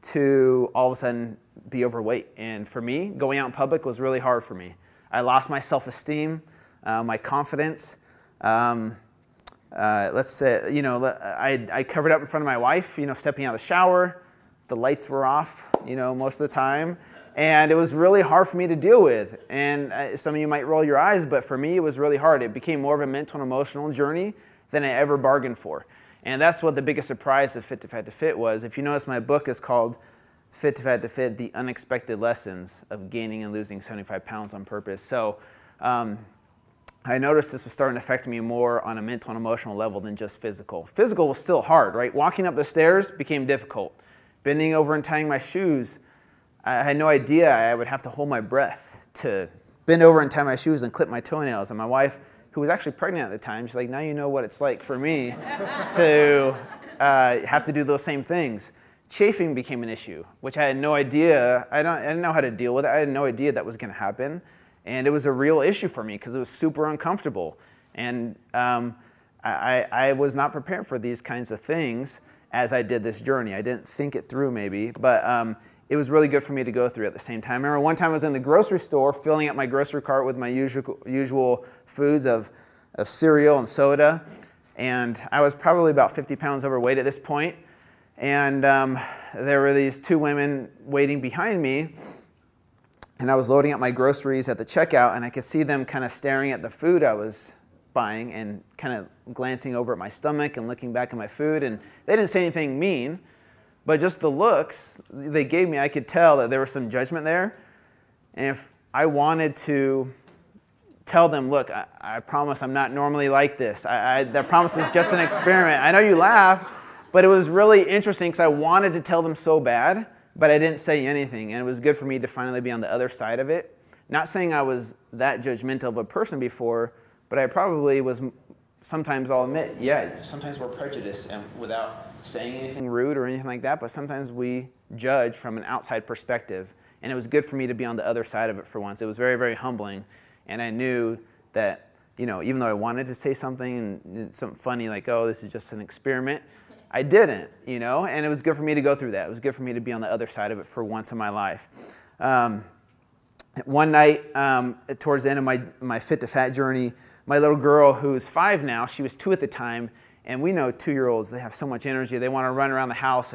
to all of a sudden be overweight. And for me, going out in public was really hard for me. I lost my self-esteem, my confidence. Let's say, you know, I covered up in front of my wife, you know, stepping out of the shower. The lights were off, you know, most of the time. And it was really hard for me to deal with. And some of you might roll your eyes, but for me, it was really hard. It became more of a mental and emotional journey than I ever bargained for. And that's what the biggest surprise of Fit to Fat to Fit was. If you notice, my book is called Fit to Fat to Fit, The Unexpected Lessons of Gaining and Losing 75 Pounds on Purpose. So I noticed this was starting to affect me more on a mental and emotional level than just physical. Physical was still hard, right? Walking up the stairs became difficult. Bending over and tying my shoes, I had no idea I would have to hold my breath to bend over and tie my shoes and clip my toenails. And my wife, who was actually pregnant at the time, she's like, now you know what it's like for me to have to do those same things. Chafing became an issue, which I had no idea. I didn't know how to deal with it. I had no idea that was going to happen. And it was a real issue for me because it was super uncomfortable. And I was not prepared for these kinds of things as I did this journey. I didn't think it through maybe, but it was really good for me to go through at the same time. I remember one time I was in the grocery store filling up my grocery cart with my usual foods of cereal and soda, and I was probably about 50 pounds overweight at this point, and there were these two women waiting behind me, and I was loading up my groceries at the checkout, and I could see them kind of staring at the food I was buying and kind of glancing over at my stomach and looking back at my food, and they didn't say anything mean, but just the looks they gave me, I could tell that there was some judgment there. And if I wanted to tell them, look, I promise I'm not normally like this. That promise is just an experiment. I know you laugh, but it was really interesting because I wanted to tell them so bad, but I didn't say anything, and it was good for me to finally be on the other side of it. Not saying I was that judgmental of a person before, but I probably was, sometimes I'll admit, yeah, sometimes we're prejudiced and without saying anything rude or anything like that, but sometimes we judge from an outside perspective. And it was good for me to be on the other side of it for once. It was very, very humbling. And I knew that, you know, even though I wanted to say something and something funny like, oh, this is just an experiment, I didn't, you know, and it was good for me to go through that. It was good for me to be on the other side of it for once in my life. One night, towards the end of my Fit to Fat journey, my little girl, who's 5 now, she was 2 at the time, and we know 2-year-olds, they have so much energy. They want to run around the house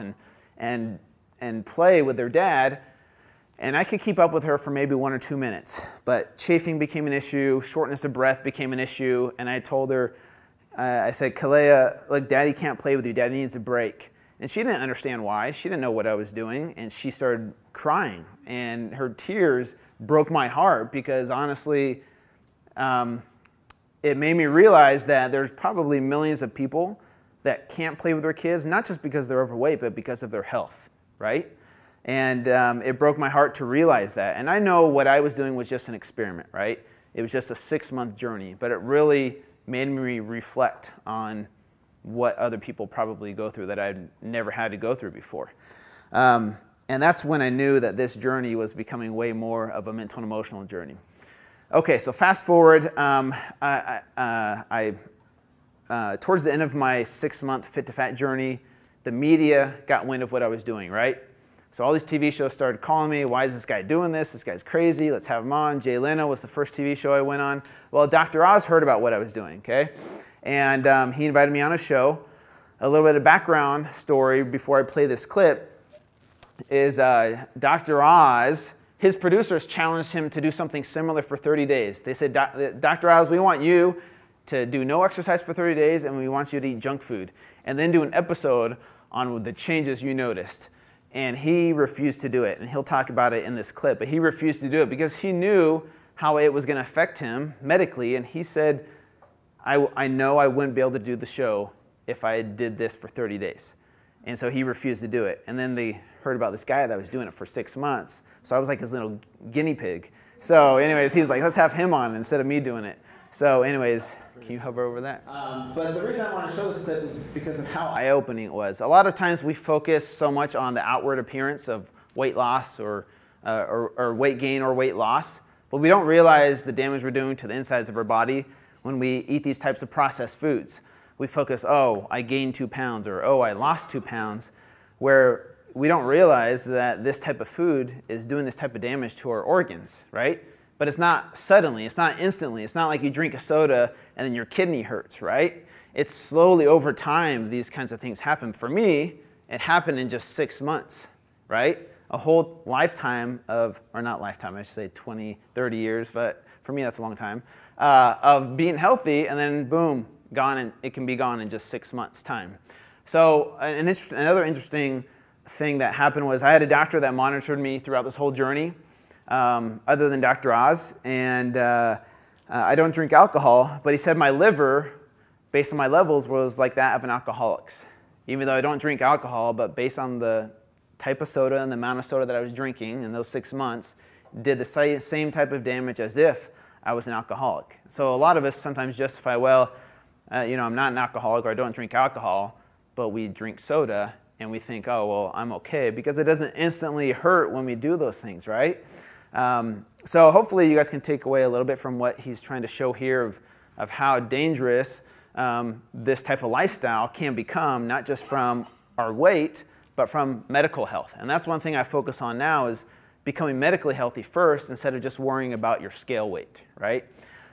and play with their dad, and I could keep up with her for maybe 1 or 2 minutes. But chafing became an issue, shortness of breath became an issue, and I told her, I said, Kalea, look, Daddy can't play with you. Daddy needs a break. And she didn't understand why. She didn't know what I was doing, and she started crying, and her tears broke my heart because honestly, it made me realize that there's probably millions of people that can't play with their kids, not just because they're overweight, but because of their health, right? And it broke my heart to realize that. And I know what I was doing was just an experiment, right? It was just a 6-month journey, but it really made me reflect on what other people probably go through that I'd never had to go through before. And that's when I knew that this journey was becoming way more of a mental and emotional journey. Okay, so fast forward, towards the end of my 6-month Fit to Fat journey, the media got wind of what I was doing, right? So all these TV shows started calling me, why is this guy doing this? This guy's crazy, let's have him on. Jay Leno was the first TV show I went on. Well, Dr. Oz heard about what I was doing, okay? And he invited me on a show. A little bit of background story before I play this clip is Dr. Oz his producers challenged him to do something similar for 30 days. They said, Dr. Oz, we want you to do no exercise for 30 days, and we want you to eat junk food, and then do an episode on the changes you noticed. And he refused to do it, and he'll talk about it in this clip, but he refused to do it because he knew how it was going to affect him medically, and he said, I know I wouldn't be able to do the show if I did this for 30 days. And so he refused to do it. And then they heard about this guy that was doing it for 6 months. So I was like his little guinea pig. So anyways, he was like, let's have him on instead of me doing it. So anyways, can you hover over that? But the reason I want to show this clip is because of how eye-opening it was. A lot of times we focus so much on the outward appearance of weight loss or weight gain or weight loss, but we don't realize the damage we're doing to the insides of our body when we eat these types of processed foods. We focus, oh, I gained 2 pounds, or oh, I lost 2 pounds, where we don't realize that this type of food is doing this type of damage to our organs, right? But it's not suddenly, it's not instantly. It's not like you drink a soda and then your kidney hurts, right? It's slowly over time these kinds of things happen. For me, it happened in just 6 months, right? A whole lifetime of, or not lifetime, I should say 20, 30 years, but for me that's a long time, of being healthy, and then boom, gone, and it can be gone in just 6 months' time. So another interesting thing that happened was I had a doctor that monitored me throughout this whole journey, other than Dr. Oz, and I don't drink alcohol, but he said my liver, based on my levels, was like that of an alcoholic's. Even though I don't drink alcohol, but based on the type of soda and the amount of soda that I was drinking in those 6 months, did the same type of damage as if I was an alcoholic. So a lot of us sometimes justify, well, I'm not an alcoholic, or I don't drink alcohol, but we drink soda and we think, oh, well, I'm okay, because it doesn't instantly hurt when we do those things, right? So hopefully you guys can take away a little bit from what he's trying to show here of how dangerous this type of lifestyle can become, not just from our weight, but from medical health. And that's one thing I focus on now, is becoming medically healthy first instead of just worrying about your scale weight, right?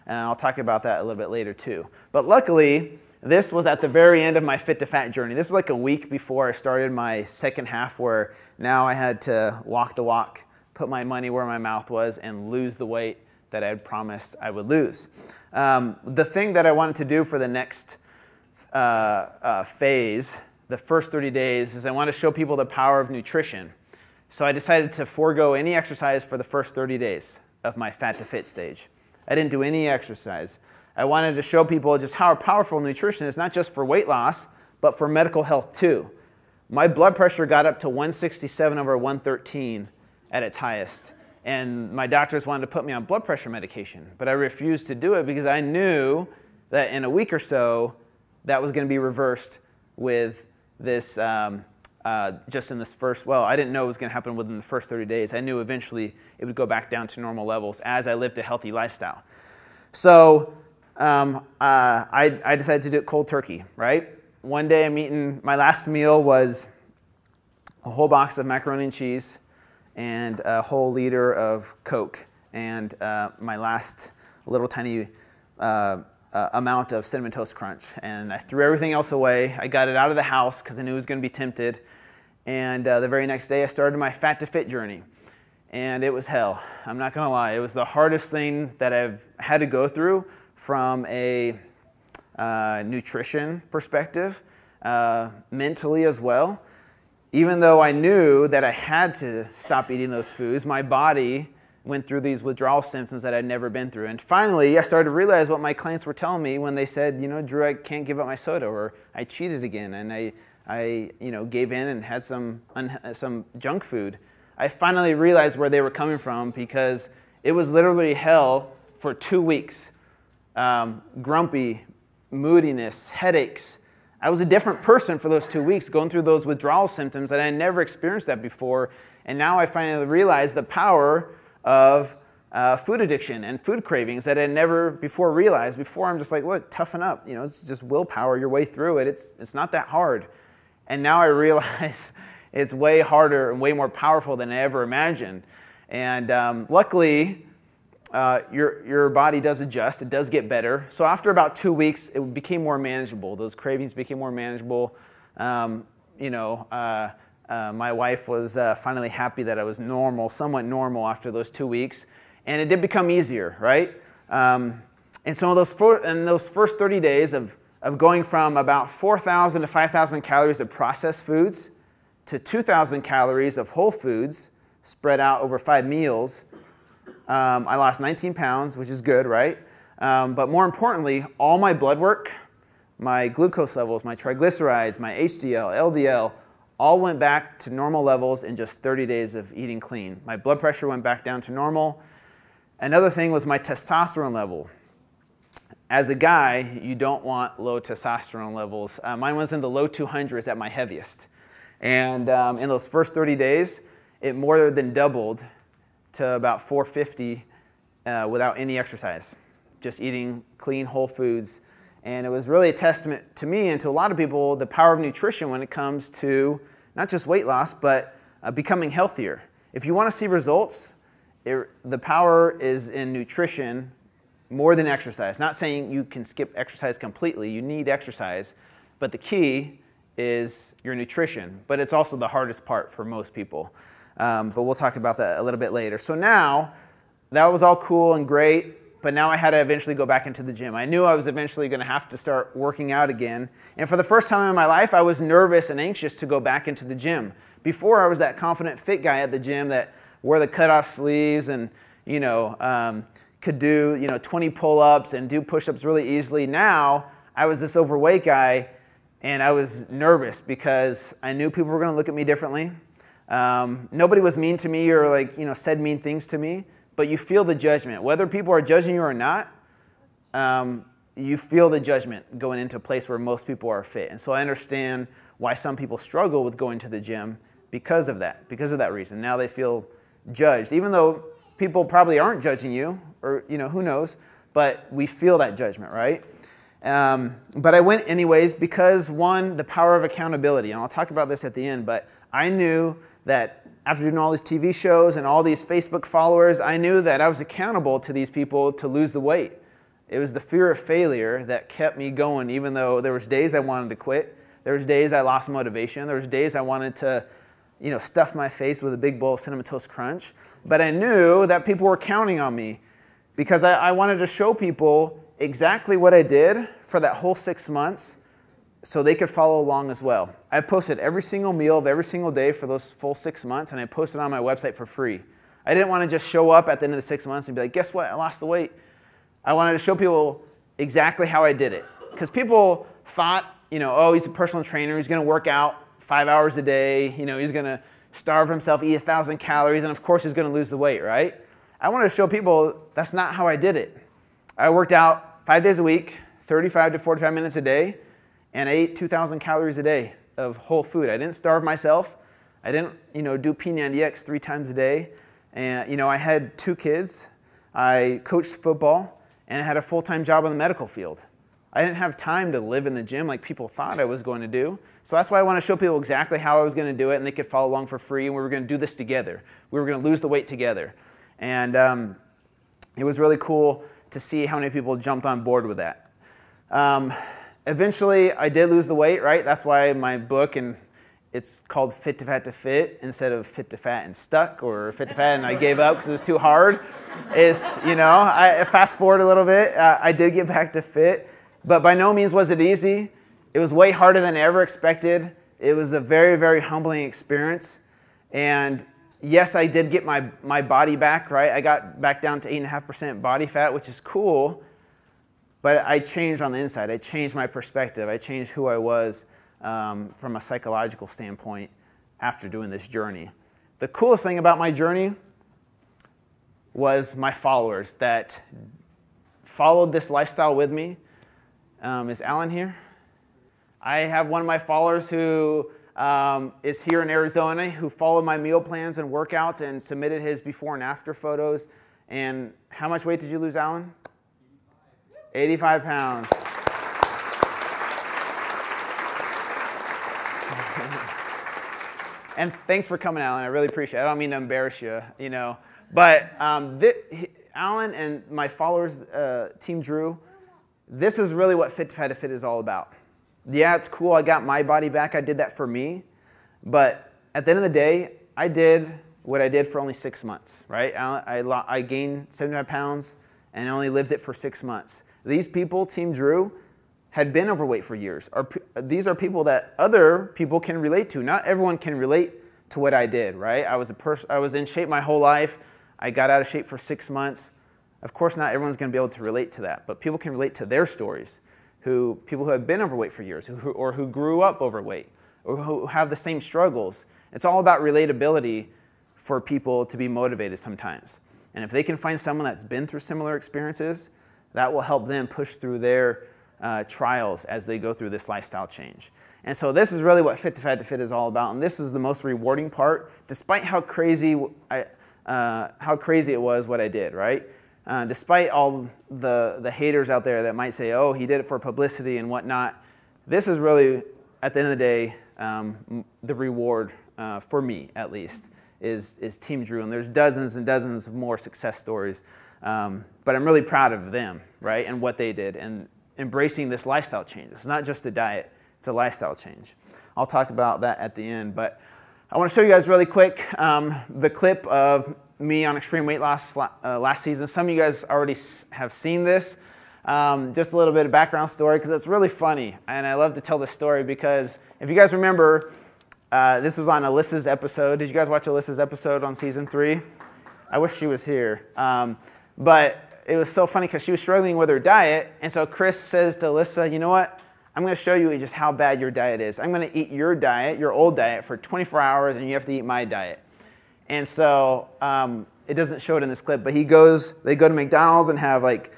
And I'll talk about that a little bit later too. But luckily, this was at the very end of my Fit to Fat journey. This was like a week before I started my second half, where now I had to walk the walk, put my money where my mouth was, and lose the weight that I had promised I would lose. The thing that I wanted to do for the next phase, the first 30 days, is I want to show people the power of nutrition. So I decided to forego any exercise for the first 30 days of my Fat to Fit stage. I didn't do any exercise. I wanted to show people just how powerful nutrition is, not just for weight loss, but for medical health too. My blood pressure got up to 167/113 at its highest. And my doctors wanted to put me on blood pressure medication, but I refused to do it because I knew that in a week or so, that was going to be reversed with this, just in this first, well, I didn't know it was going to happen within the first 30 days. I knew eventually it would go back down to normal levels as I lived a healthy lifestyle. So I decided to do it cold turkey, right? One day I'm eating, my last meal was a whole box of macaroni and cheese and a whole liter of Coke, and my last little tiny amount of Cinnamon Toast Crunch. And I threw everything else away. I got it out of the house because I knew I was going to be tempted. And the very next day I started my Fat to Fit journey. And it was hell. I'm not going to lie. It was the hardest thing that I've had to go through from a nutrition perspective, mentally as well. Even though I knew that I had to stop eating those foods, my body went through these withdrawal symptoms that I'd never been through. And finally, I started to realize what my clients were telling me when they said, Drew, I can't give up my soda, or I cheated again, and I gave in and had some junk food. I finally realized where they were coming from, because it was literally hell for 2 weeks. Grumpy, moodiness, headaches. I was a different person for those 2 weeks, going through those withdrawal symptoms, and I had never experienced that before. And now I finally realize the power of food addiction and food cravings that I had never before realized. Before, I'm just like, look, toughen up. It's just willpower your way through it. It's not that hard. And now I realize it's way harder and way more powerful than I ever imagined. And luckily, your body does adjust. It does get better. So after about 2 weeks, it became more manageable. Those cravings became more manageable. My wife was finally happy that I was normal, somewhat normal after those 2 weeks. And it did become easier, right? And so in those first 30 days of going from about 4,000 to 5,000 calories of processed foods to 2,000 calories of whole foods spread out over 5 meals, I lost 19 pounds, which is good, right? But more importantly, all my blood work, my glucose levels, my triglycerides, my HDL, LDL, all went back to normal levels in just 30 days of eating clean. My blood pressure went back down to normal. Another thing was my testosterone level. As a guy, you don't want low testosterone levels. Mine was in the low 200s at my heaviest. And in those first 30 days, it more than doubled to about 450 without any exercise, just eating clean, whole foods. And it was really a testament to me and to a lot of people, the power of nutrition when it comes to not just weight loss, but becoming healthier. If you want to see results, the power is in nutrition more than exercise. Not saying you can skip exercise completely. You need exercise. But the key is your nutrition. But it's also the hardest part for most people. But we'll talk about that a little bit later. So now, that was all cool and great. But now I had to eventually go back into the gym. I knew I was eventually going to have to start working out again. And for the first time in my life, I was nervous and anxious to go back into the gym. Before, I was that confident, fit guy at the gym that wore the cutoff sleeves and, could do, 20 pull-ups and do push-ups really easily. Now, I was this overweight guy, and I was nervous because I knew people were going to look at me differently. Nobody was mean to me or said mean things to me. But you feel the judgment. Whether people are judging you or not, you feel the judgment going into a place where most people are fit. And so I understand why some people struggle with going to the gym because of that reason. Now they feel judged, even though people probably aren't judging you, or who knows, but we feel that judgment, right? But I went anyways because, one, the power of accountability, and I'll talk about this at the end, but I knew that after doing all these TV shows and all these Facebook followers, I knew that I was accountable to these people to lose the weight. It was the fear of failure that kept me going, even though there was days I wanted to quit. There was days I lost motivation. There was days I wanted to, stuff my face with a big bowl of Cinnamon Toast Crunch. But I knew that people were counting on me because I wanted to show people exactly what I did for that whole 6 months so they could follow along as well. I posted every single meal of every single day for those full 6 months, and I posted on my website for free. I didn't want to just show up at the end of the 6 months and be like, guess what, I lost the weight. I wanted to show people exactly how I did it. Because people thought, oh, he's a personal trainer, he's going to work out 5 hours a day, he's going to starve himself, eat 1,000 calories, and of course he's going to lose the weight, right? I wanted to show people that's not how I did it. I worked out 5 days a week, 35 to 45 minutes a day, and I ate 2,000 calories a day of whole food. I didn't starve myself. I didn't, do P90X 3 times a day. And, I had 2 kids. I coached football, and I had a full-time job in the medical field. I didn't have time to live in the gym like people thought I was going to do. So that's why I want to show people exactly how I was going to do it, and they could follow along for free, and we were going to do this together. We were going to lose the weight together. And it was really cool to see how many people jumped on board with that. Eventually, I did lose the weight, right? That's why my book, and it's called Fit to Fat to Fit instead of Fit to Fat and Stuck, or Fit to Fat and I gave up because it was too hard. It's, I fast forward a little bit. I did get back to fit, but by no means was it easy. It was way harder than I ever expected. It was a very, very humbling experience. And yes, I did get my body back, right? I got back down to 8.5% body fat, which is cool. But I changed on the inside. I changed my perspective. I changed who I was from a psychological standpoint after doing this journey. The coolest thing about my journey was my followers that followed this lifestyle with me. Is Alan here? I have one of my followers who is here in Arizona who followed my meal plans and workouts and submitted his before and after photos. And how much weight did you lose, Alan? 85 pounds. And thanks for coming, Alan. I really appreciate it. I don't mean to embarrass you, But Alan and my followers, Team Drew, this is really what Fit to Fat to Fit is all about. Yeah, it's cool. I got my body back. I did that for me. But at the end of the day, I did what I did for only 6 months, right? I gained 75 pounds and I only lived it for 6 months. These people, Team Drew, had been overweight for years. These are people that other people can relate to. Not everyone can relate to what I did, right? I was in shape my whole life. I got out of shape for 6 months. Of course, not everyone's going to be able to relate to that, but people can relate to their stories. People who have been overweight for years, or who grew up overweight, or who have the same struggles. It's all about relatability for people to be motivated sometimes. And if they can find someone that's been through similar experiences, that will help them push through their trials as they go through this lifestyle change. And so this is really what Fit to Fat to Fit is all about. And this is the most rewarding part, despite how crazy it was what I did, right? Despite all the haters out there that might say, oh, he did it for publicity and whatnot, this is really, at the end of the day, the reward, for me at least, is Team Drew. And there's dozens and dozens of more success stories. But I'm really proud of them, right, and what they did, and embracing this lifestyle change. It's not just a diet, it's a lifestyle change. I'll talk about that at the end, but I want to show you guys really quick the clip of me on extreme weight loss last season. Some of you guys already have seen this. Just a little bit of background story because it's really funny, and I love to tell this story because if you guys remember, this was on Alyssa's episode. Did you guys watch Alyssa's episode on season 3? I wish she was here. But it was so funny because she was struggling with her diet, and so Chris says to Alyssa, you know what? I'm going to show you just how bad your diet is. I'm going to eat your diet, your old diet, for 24 hours, and you have to eat my diet. And so it doesn't show it in this clip, but they go to McDonald's and have like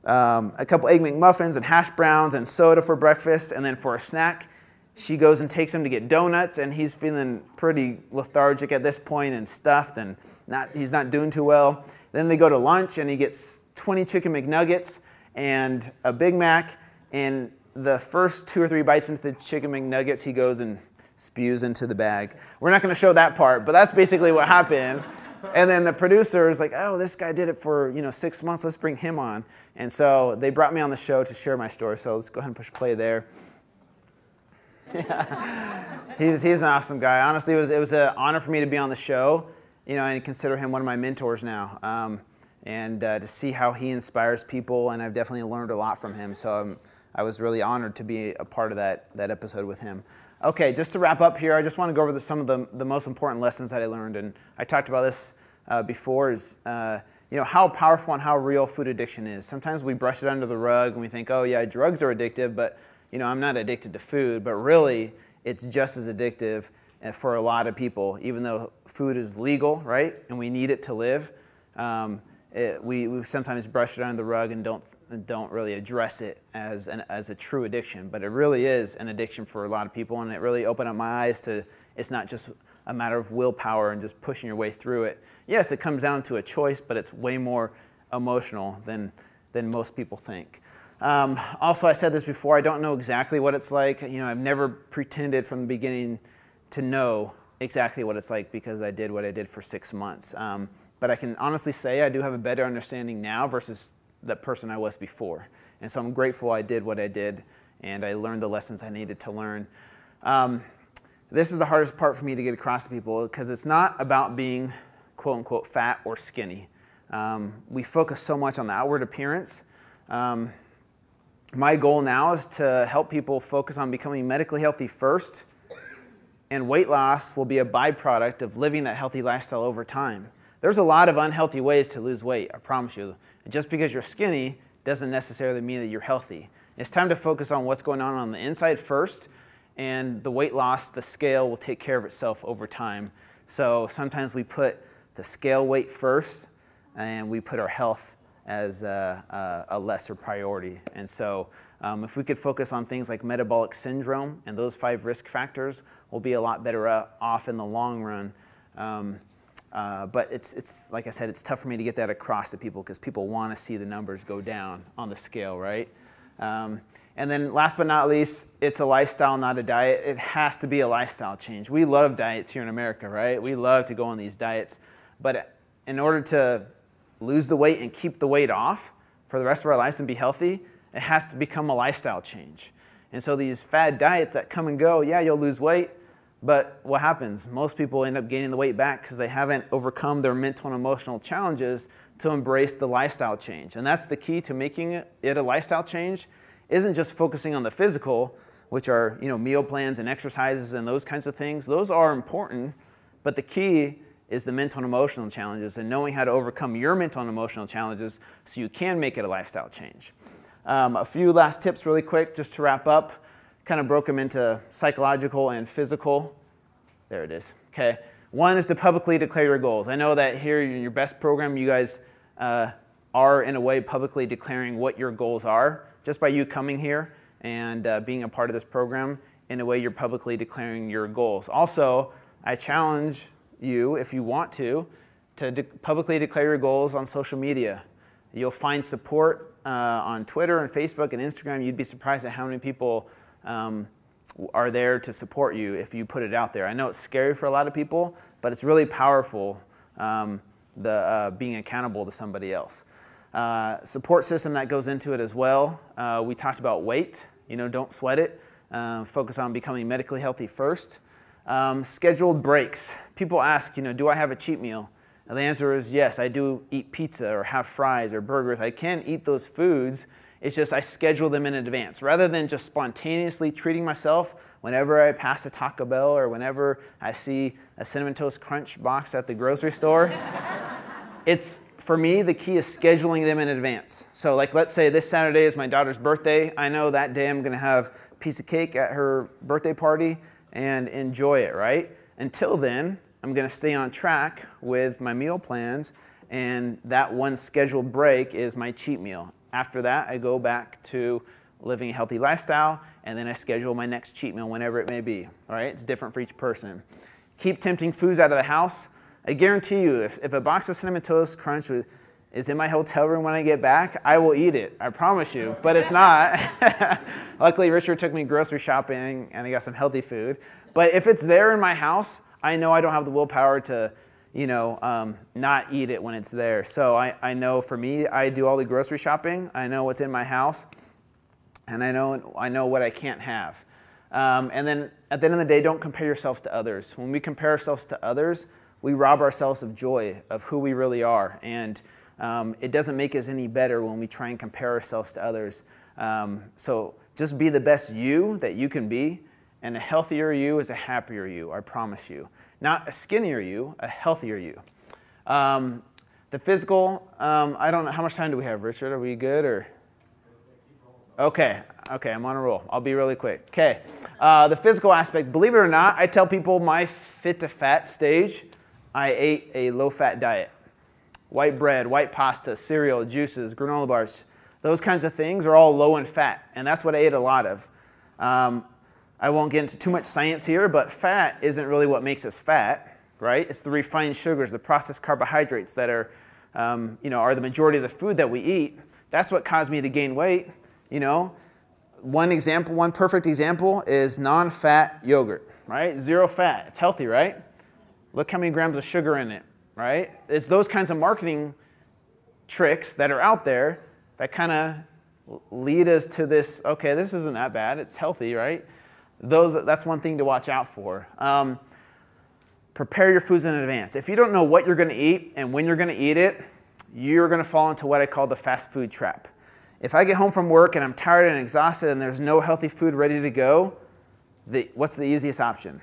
a couple Egg McMuffins and hash browns and soda for breakfast, and then for a snack, she goes and takes him to get donuts, and he's feeling pretty lethargic at this point and stuffed, and he's not doing too well. Then they go to lunch, and he gets 20 chicken McNuggets and a Big Mac, and the first 2 or 3 bites into the chicken McNuggets, he goes and spews into the bag. We're not going to show that part, but that's basically what happened. And then the producer is like, oh, this guy did it for 6 months. Let's bring him on. And so they brought me on the show to share my story. So let's go ahead and push play there. Yeah. He's an awesome guy. Honestly, it was an honor for me to be on the show, and consider him one of my mentors now. And to see how he inspires people, and I've definitely learned a lot from him. So I was really honored to be a part of that episode with him. Okay, just to wrap up here, I just want to go over some of the most important lessons that I learned. And I talked about this before, is how powerful and how real food addiction is. Sometimes we brush it under the rug and we think, oh yeah, drugs are addictive, but I'm not addicted to food. But really, it's just as addictive for a lot of people, even though food is legal, right? And we need it to live. We sometimes brush it under the rug and don't really address it as a true addiction, but it really is an addiction for a lot of people, and it really opened up my eyes to it's not just a matter of willpower and just pushing your way through it. Yes, it comes down to a choice, but it's way more emotional than most people think. Also, I said this before, I don't know exactly what it's like. I've never pretended from the beginning to know exactly what it's like because I did what I did for 6 months. But I can honestly say I do have a better understanding now versus the person I was before. And so I'm grateful I did what I did, and I learned the lessons I needed to learn. This is the hardest part for me to get across to people because it's not about being quote unquote fat or skinny. We focus so much on the outward appearance. My goal now is to help people focus on becoming medically healthy first, and weight loss will be a byproduct of living that healthy lifestyle over time. There's a lot of unhealthy ways to lose weight, I promise you. And just because you're skinny doesn't necessarily mean that you're healthy. It's time to focus on what's going on the inside first, and the weight loss, the scale will take care of itself over time. So sometimes we put the scale weight first, and we put our health as a lesser priority. And so if we could focus on things like metabolic syndrome and those 5 risk factors, we'll be a lot better off in the long run. But it's like I said, it's tough for me to get that across to people because people want to see the numbers go down on the scale, right? And then last but not least, it's a lifestyle, not a diet. It has to be a lifestyle change. We love diets here in America, right? We love to go on these diets. But in order to lose the weight and keep the weight off for the rest of our lives and be healthy, it has to become a lifestyle change. And so these fad diets that come and go, yeah, you'll lose weight, But what happens? Most people end up gaining the weight back because they haven't overcome their mental and emotional challenges to embrace the lifestyle change. And that's the key to making it a lifestyle change, isn't just focusing on the physical, which are, meal plans and exercises and those kinds of things. Those are important, but the key is the mental and emotional challenges and knowing how to overcome your mental and emotional challenges so you can make it a lifestyle change. A few last tips really quick just to wrap up. Kind of broke them into psychological and physical. There it is. Okay. One is to publicly declare your goals. I know that here in your BEST program, you guys are in a way publicly declaring what your goals are. Just by you coming here and being a part of this program, in a way you're publicly declaring your goals. Also, I challenge you, if you want to publicly declare your goals on social media. You'll find support on Twitter and Facebook and Instagram. You'd be surprised at how many people are there to support you if you put it out there. I know it's scary for a lot of people, but it's really powerful, being accountable to somebody else. Support system that goes into it as well. We talked about weight. Don't sweat it. Focus on becoming medically healthy first. Scheduled breaks. People ask, do I have a cheat meal? And the answer is yes, I do eat pizza or have fries or burgers. I can eat those foods. It's just I schedule them in advance. Rather than just spontaneously treating myself whenever I pass a Taco Bell or whenever I see a Cinnamon Toast Crunch box at the grocery store. For me, the key is scheduling them in advance. So let's say this Saturday is my daughter's birthday. I know that day I'm gonna have a piece of cake at her birthday party and enjoy it, right? Until then, I'm gonna stay on track with my meal plans, and that one scheduled break is my cheat meal. After that, I go back to living a healthy lifestyle, and then I schedule my next cheat meal whenever it may be, all right? It's different for each person. Keep tempting foods out of the house. I guarantee you, if a box of Cinnamon Toast Crunch is in my hotel room when I get back, I will eat it, I promise you, but it's not. Luckily, Richard took me grocery shopping, and I got some healthy food. But if it's there in my house, I know I don't have the willpower to not eat it when it's there. So I know for me, I do all the grocery shopping. I know what's in my house, and I know what I can't have. And then at the end of the day, don't compare yourself to others. When we compare ourselves to others, we rob ourselves of joy, of who we really are. And it doesn't make us any better when we try and compare ourselves to others. So just be the best you that you can be. And a healthier you is a happier you, I promise you. Not a skinnier you, a healthier you. The physical, I don't know, how much time do we have, Richard? Are we good or? Okay, I'm on a roll. I'll be really quick. Okay, the physical aspect, believe it or not, I tell people my fit to fat stage, I ate a low-fat diet. White bread, white pasta, cereal, juices, granola bars, those kinds of things are all low in fat, and that's what I ate a lot of. I won't get into too much science here, but fat isn't really what makes us fat, right? It's the refined sugars, the processed carbohydrates that are the majority of the food that we eat. That's what caused me to gain weight. One perfect example is non-fat yogurt, right? 0 fat, it's healthy, right? Look how many grams of sugar in it, right? It's those kinds of marketing tricks that are out there that kind of lead us to this, okay, this isn't that bad, it's healthy, right? That's one thing to watch out for. Prepare your foods in advance. If you don't know what you're going to eat and when you're going to eat it, you're going to fall into what I call the fast food trap. If I get home from work and I'm tired and exhausted and there's no healthy food ready to go, what's the easiest option?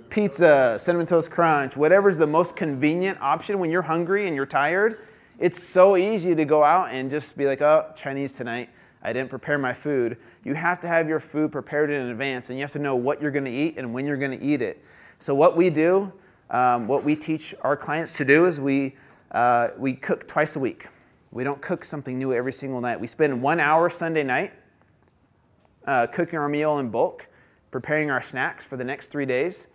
Pizza, Cinnamon Toast Crunch, whatever's the most convenient option when you're hungry and you're tired. It's so easy to go out and just be like, oh, Chinese tonight. I didn't prepare my food. You have to have your food prepared in advance, and you have to know what you're going to eat and when you're going to eat it. So what we do, what we teach our clients to do is we cook twice a week. We don't cook something new every single night. We spend 1 hour Sunday night cooking our meal in bulk, preparing our snacks for the next 3 days,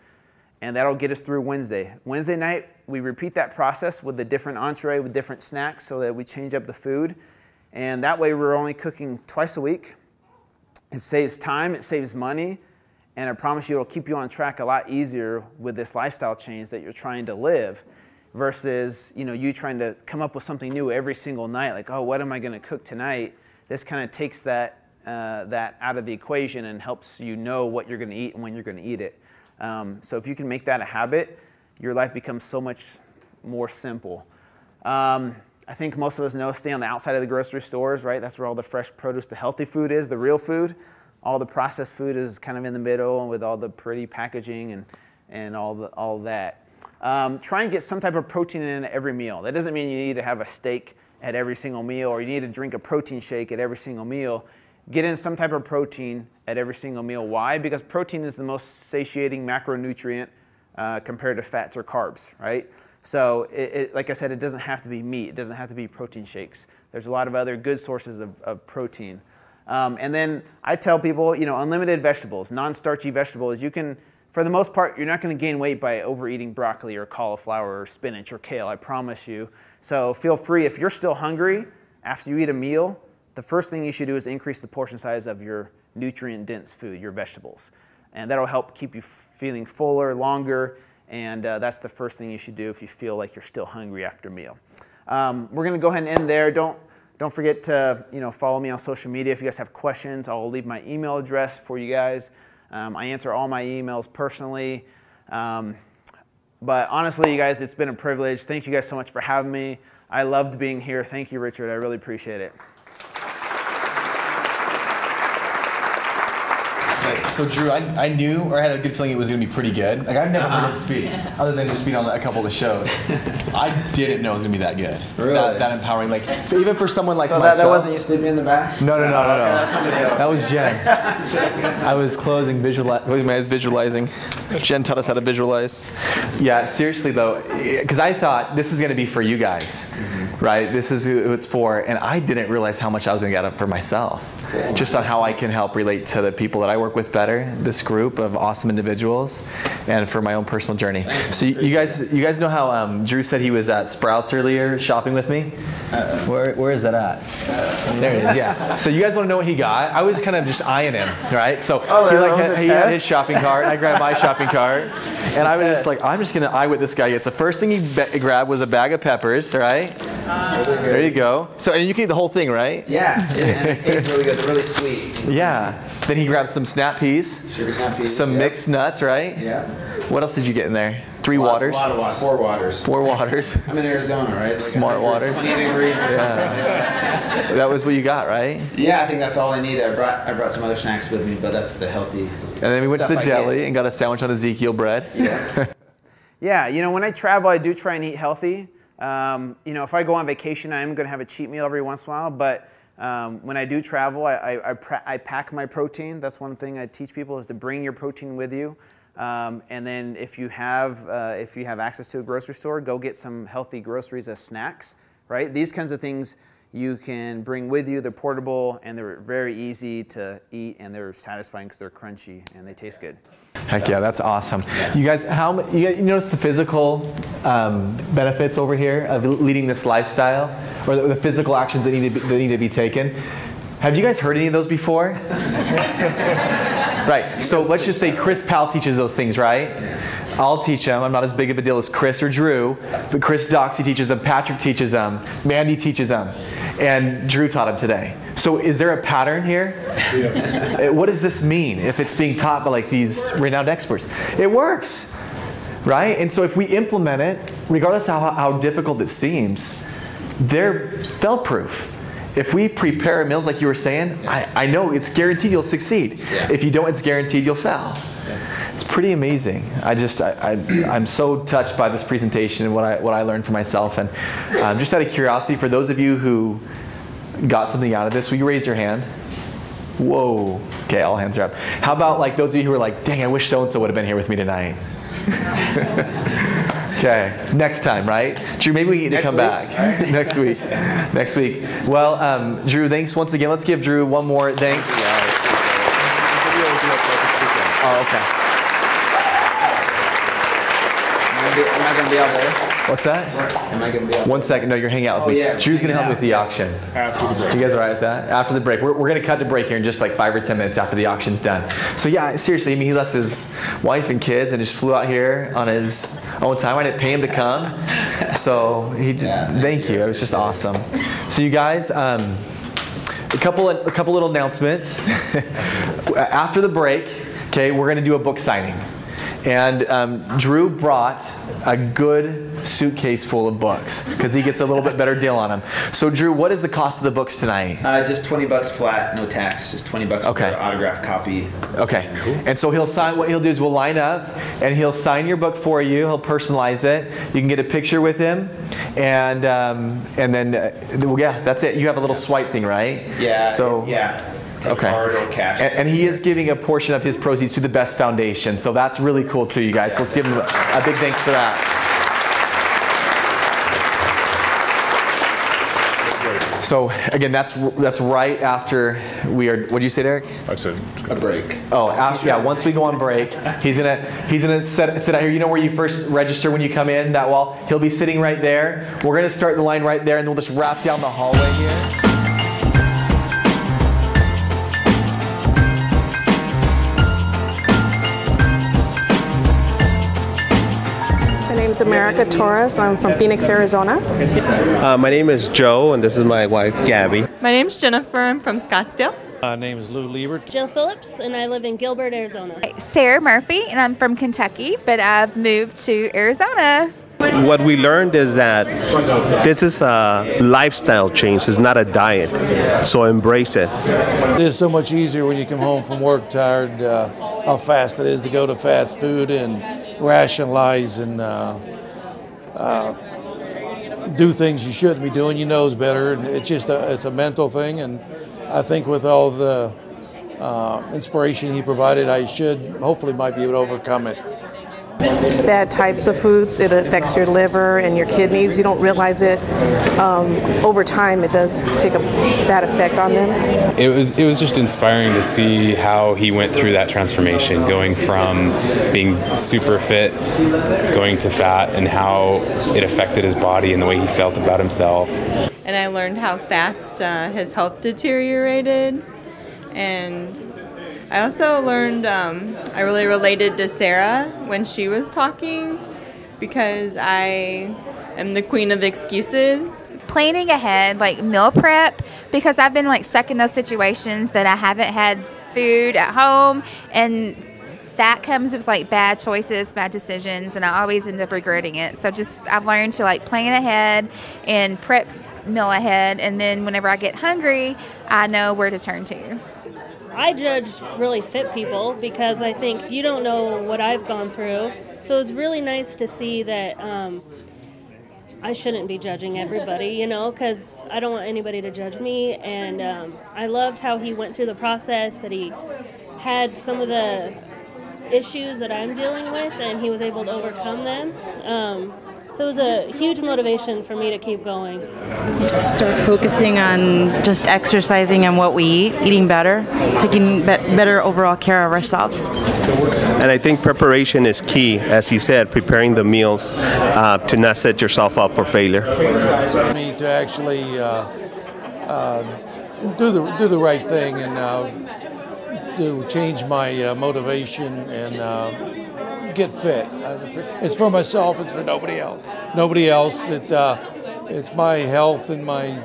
and that'll get us through Wednesday. Wednesday night, we repeat that process with a different entree, with different snacks, so that we change up the food. And that way we're only cooking twice a week. It saves time, it saves money, and I promise you it'll keep you on track a lot easier with this lifestyle change that you're trying to live versus you trying to come up with something new every single night, like, oh, what am I going to cook tonight? This kind of takes that out of the equation and helps you know what you're going to eat and when you're going to eat it. So if you can make that a habit, your life becomes so much more simple. I think most of us know, stay on the outside of the grocery stores, right? That's where all the fresh produce, the healthy food is, the real food. All the processed food is kind of in the middle with all the pretty packaging and all that. Try and get some type of protein in every meal. That doesn't mean you need to have a steak at every single meal or you need to drink a protein shake at every single meal. Get in some type of protein at every single meal. Why? Because protein is the most satiating macronutrient compared to fats or carbs, right? So, like I said, it doesn't have to be meat. It doesn't have to be protein shakes. There's a lot of other good sources of protein. And then I tell people, unlimited vegetables, non-starchy vegetables. You can, for the most part, you're not going to gain weight by overeating broccoli or cauliflower or spinach or kale, I promise you. So feel free, if you're still hungry after you eat a meal, the first thing you should do is increase the portion size of your nutrient-dense food, your vegetables. And that'll help keep you feeling fuller, longer, and that's the first thing you should do if you feel like you're still hungry after a meal. We're going to go ahead and end there. Don't forget to follow me on social media. If you guys have questions, I'll leave my email address for you guys. I answer all my emails personally. But honestly, you guys, it's been a privilege. Thank you guys so much for having me. I loved being here. Thank you, Richard. I really appreciate it. So Drew, I knew or I had a good feeling it was going to be pretty good. Like I've never heard him speak, other than just being on a couple of the shows. I didn't know it was going to be that good. Really? That empowering. Like even for someone like myself. So that wasn't you sleeping in the back? No. That's somebody else. That was Jen. I was visualizing. Jen taught us how to visualize. Yeah, seriously though, because I thought this is going to be for you guys, right? This is who it's for, and I didn't realize how much I was going to get up for myself. Just on how I can help relate to the people that I work with better, this group of awesome individuals, and for my own personal journey. So you guys know how Drew said he was at Sprouts earlier shopping with me? Where is that at? There it is, yeah. So you guys want to know what he got? I was kind of just eyeing him, right? So he had his shopping cart, I grabbed my shopping cart, and I was just like, I'm just going to eye what this guy gets. The first thing he grabbed was a bag of peppers, right? There you go. So, and you can eat the whole thing, right? Yeah, and it tastes really good. They're really sweet. Yeah. Then he grabbed some snap peas. Sugar snap peas. Some mixed nuts, right? Yeah. What else did you get in there? 3 waters? A lot of water. 4 waters. 4 waters. I'm in Arizona, right? It's like Smart waters. 20 degrees. Yeah. That was what you got, right? Yeah, I think that's all I need. I brought some other snacks with me, but that's the healthy. And then we went to the deli and got a sandwich on Ezekiel bread. Yeah. Yeah, when I travel, I do try and eat healthy. If I go on vacation, I am going to have a cheat meal every once in a while, but when I do travel, I pack my protein. That's one thing I teach people is to bring your protein with you. And then if you have access to a grocery store, go get some healthy groceries as snacks, right? These kinds of things you can bring with you. They're portable and they're very easy to eat and they're satisfying because they're crunchy and they taste good. Heck yeah, that's awesome. You guys, you notice the physical benefits over here of leading this lifestyle, or the physical actions that need to be taken? Have you guys heard any of those before? Right. So let's just say Chris Powell teaches those things, right? I'll teach them. I'm not as big of a deal as Chris or Drew, but Chris Doxey teaches them, Patrick teaches them, Mandy teaches them, and Drew taught them today. So is there a pattern here? Yeah. What does this mean if it's being taught by like these renowned experts? It works, right? And so if we implement it, regardless of how difficult it seems, they're fail-proof. If we prepare our meals like you were saying, I know it's guaranteed you'll succeed. Yeah. If you don't, it's guaranteed you'll fail. Yeah. It's pretty amazing. I'm so touched by this presentation and what I learned for myself. And just out of curiosity, for those of you who got something out of this, will you raise your hand? Whoa. Okay, all hands are up. How about like those of you who are like, dang, I wish so-and-so would have been here with me tonight. Okay, next time, right? Drew, maybe we need to come back. Right. Next week. Next week. Well, Drew, thanks once again. Let's give Drew one more thanks. Oh, okay. Am I going to be out there? What's that? Am I going to be out there? 1 second. No, you're hanging out with me. Yeah, Drew's going to help me with the auction. After the break. You guys all right with that? After the break. We're going to cut to break here in just like 5 or 10 minutes after the auction's done. So yeah, seriously, I mean, he left his wife and kids and just flew out here on his own time. I didn't pay him to come. So he did, thank you. It was just awesome. So you guys, a couple little announcements. After the break, okay, we're going to do a book signing. And Drew brought a good suitcase full of books because he gets a little bit better deal on them. So Drew, what is the cost of the books tonight? Just $20 flat, no tax. Just $20 Okay. for an autographed copy. Okay. And so he'll sign. What he'll do is we'll line up, and he'll sign your book for you. He'll personalize it. You can get a picture with him, and then yeah, that's it. You have a little swipe thing, right? Yeah. So yeah. Take okay. a card or cash. And he is giving a portion of his proceeds to the Best Foundation. So that's really cool too, you guys. So let's give him a big thanks for that. So again, that's right after we are. What did you say, Derek? I said a break. Oh, after, yeah. Once we go on break, he's gonna sit out here. You know where you first register when you come in, that wall. He'll be sitting right there. We're gonna start the line right there, and then we'll just wrap down the hallway here. My name's America Torres. I'm from Phoenix, Arizona. My name is Joe, and this is my wife, Gabby. My name's Jennifer. I'm from Scottsdale. My name is Lou Liebert. Jill Phillips, and I live in Gilbert, Arizona. Sarah Murphy, and I'm from Kentucky, but I've moved to Arizona. What we learned is that this is a lifestyle change. It's not a diet, so embrace it. It is so much easier when you come home from work tired, how fast it is to go to fast food and rationalize and do things you shouldn't be doing. You know it's better, and it's a mental thing. And I think with all the inspiration he provided, I hopefully might be able to overcome it. Bad types of foods, it affects your liver and your kidneys. You don't realize it. Over time, it does take a bad effect on them. It was just inspiring to see how he went through that transformation, going from being super fit, going to fat, and how it affected his body and the way he felt about himself. And I learned how fast his health deteriorated. And I also learned I really related to Sarah when she was talking, because I am the queen of excuses. Planning ahead, like meal prep, because I've been like stuck in those situations that I haven't had food at home, and that comes with like bad choices, bad decisions, and I always end up regretting it. So I've learned to like plan ahead and prep meal ahead, and then whenever I get hungry, I know where to turn to. I judge really fit people because I think you don't know what I've gone through. So it was really nice to see that I shouldn't be judging everybody, you know, because I don't want anybody to judge me. And I loved how he went through the process, that he had some of the issues that I'm dealing with, and he was able to overcome them. So it was a huge motivation for me to keep going. Start focusing on just exercising and what we eat, eating better, taking better overall care of ourselves. And I think preparation is key, as he said, preparing the meals to not set yourself up for failure. For me to actually do the right thing and to change my motivation and get fit. It's for myself. It's for nobody else. Nobody else. It's my health and my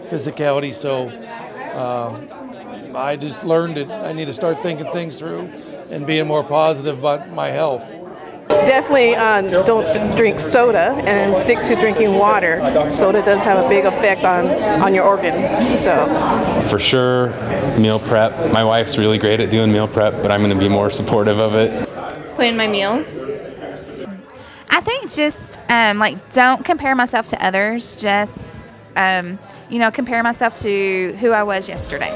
physicality. So I just learned that I need to start thinking things through and being more positive about my health. Definitely don't drink soda and stick to drinking water. Soda does have a big effect on your organs. So For sure, meal prep. My wife's really great at doing meal prep, but I'm going to be more supportive of it. Plan my meals. I think just like don't compare myself to others. Just compare myself to who I was yesterday.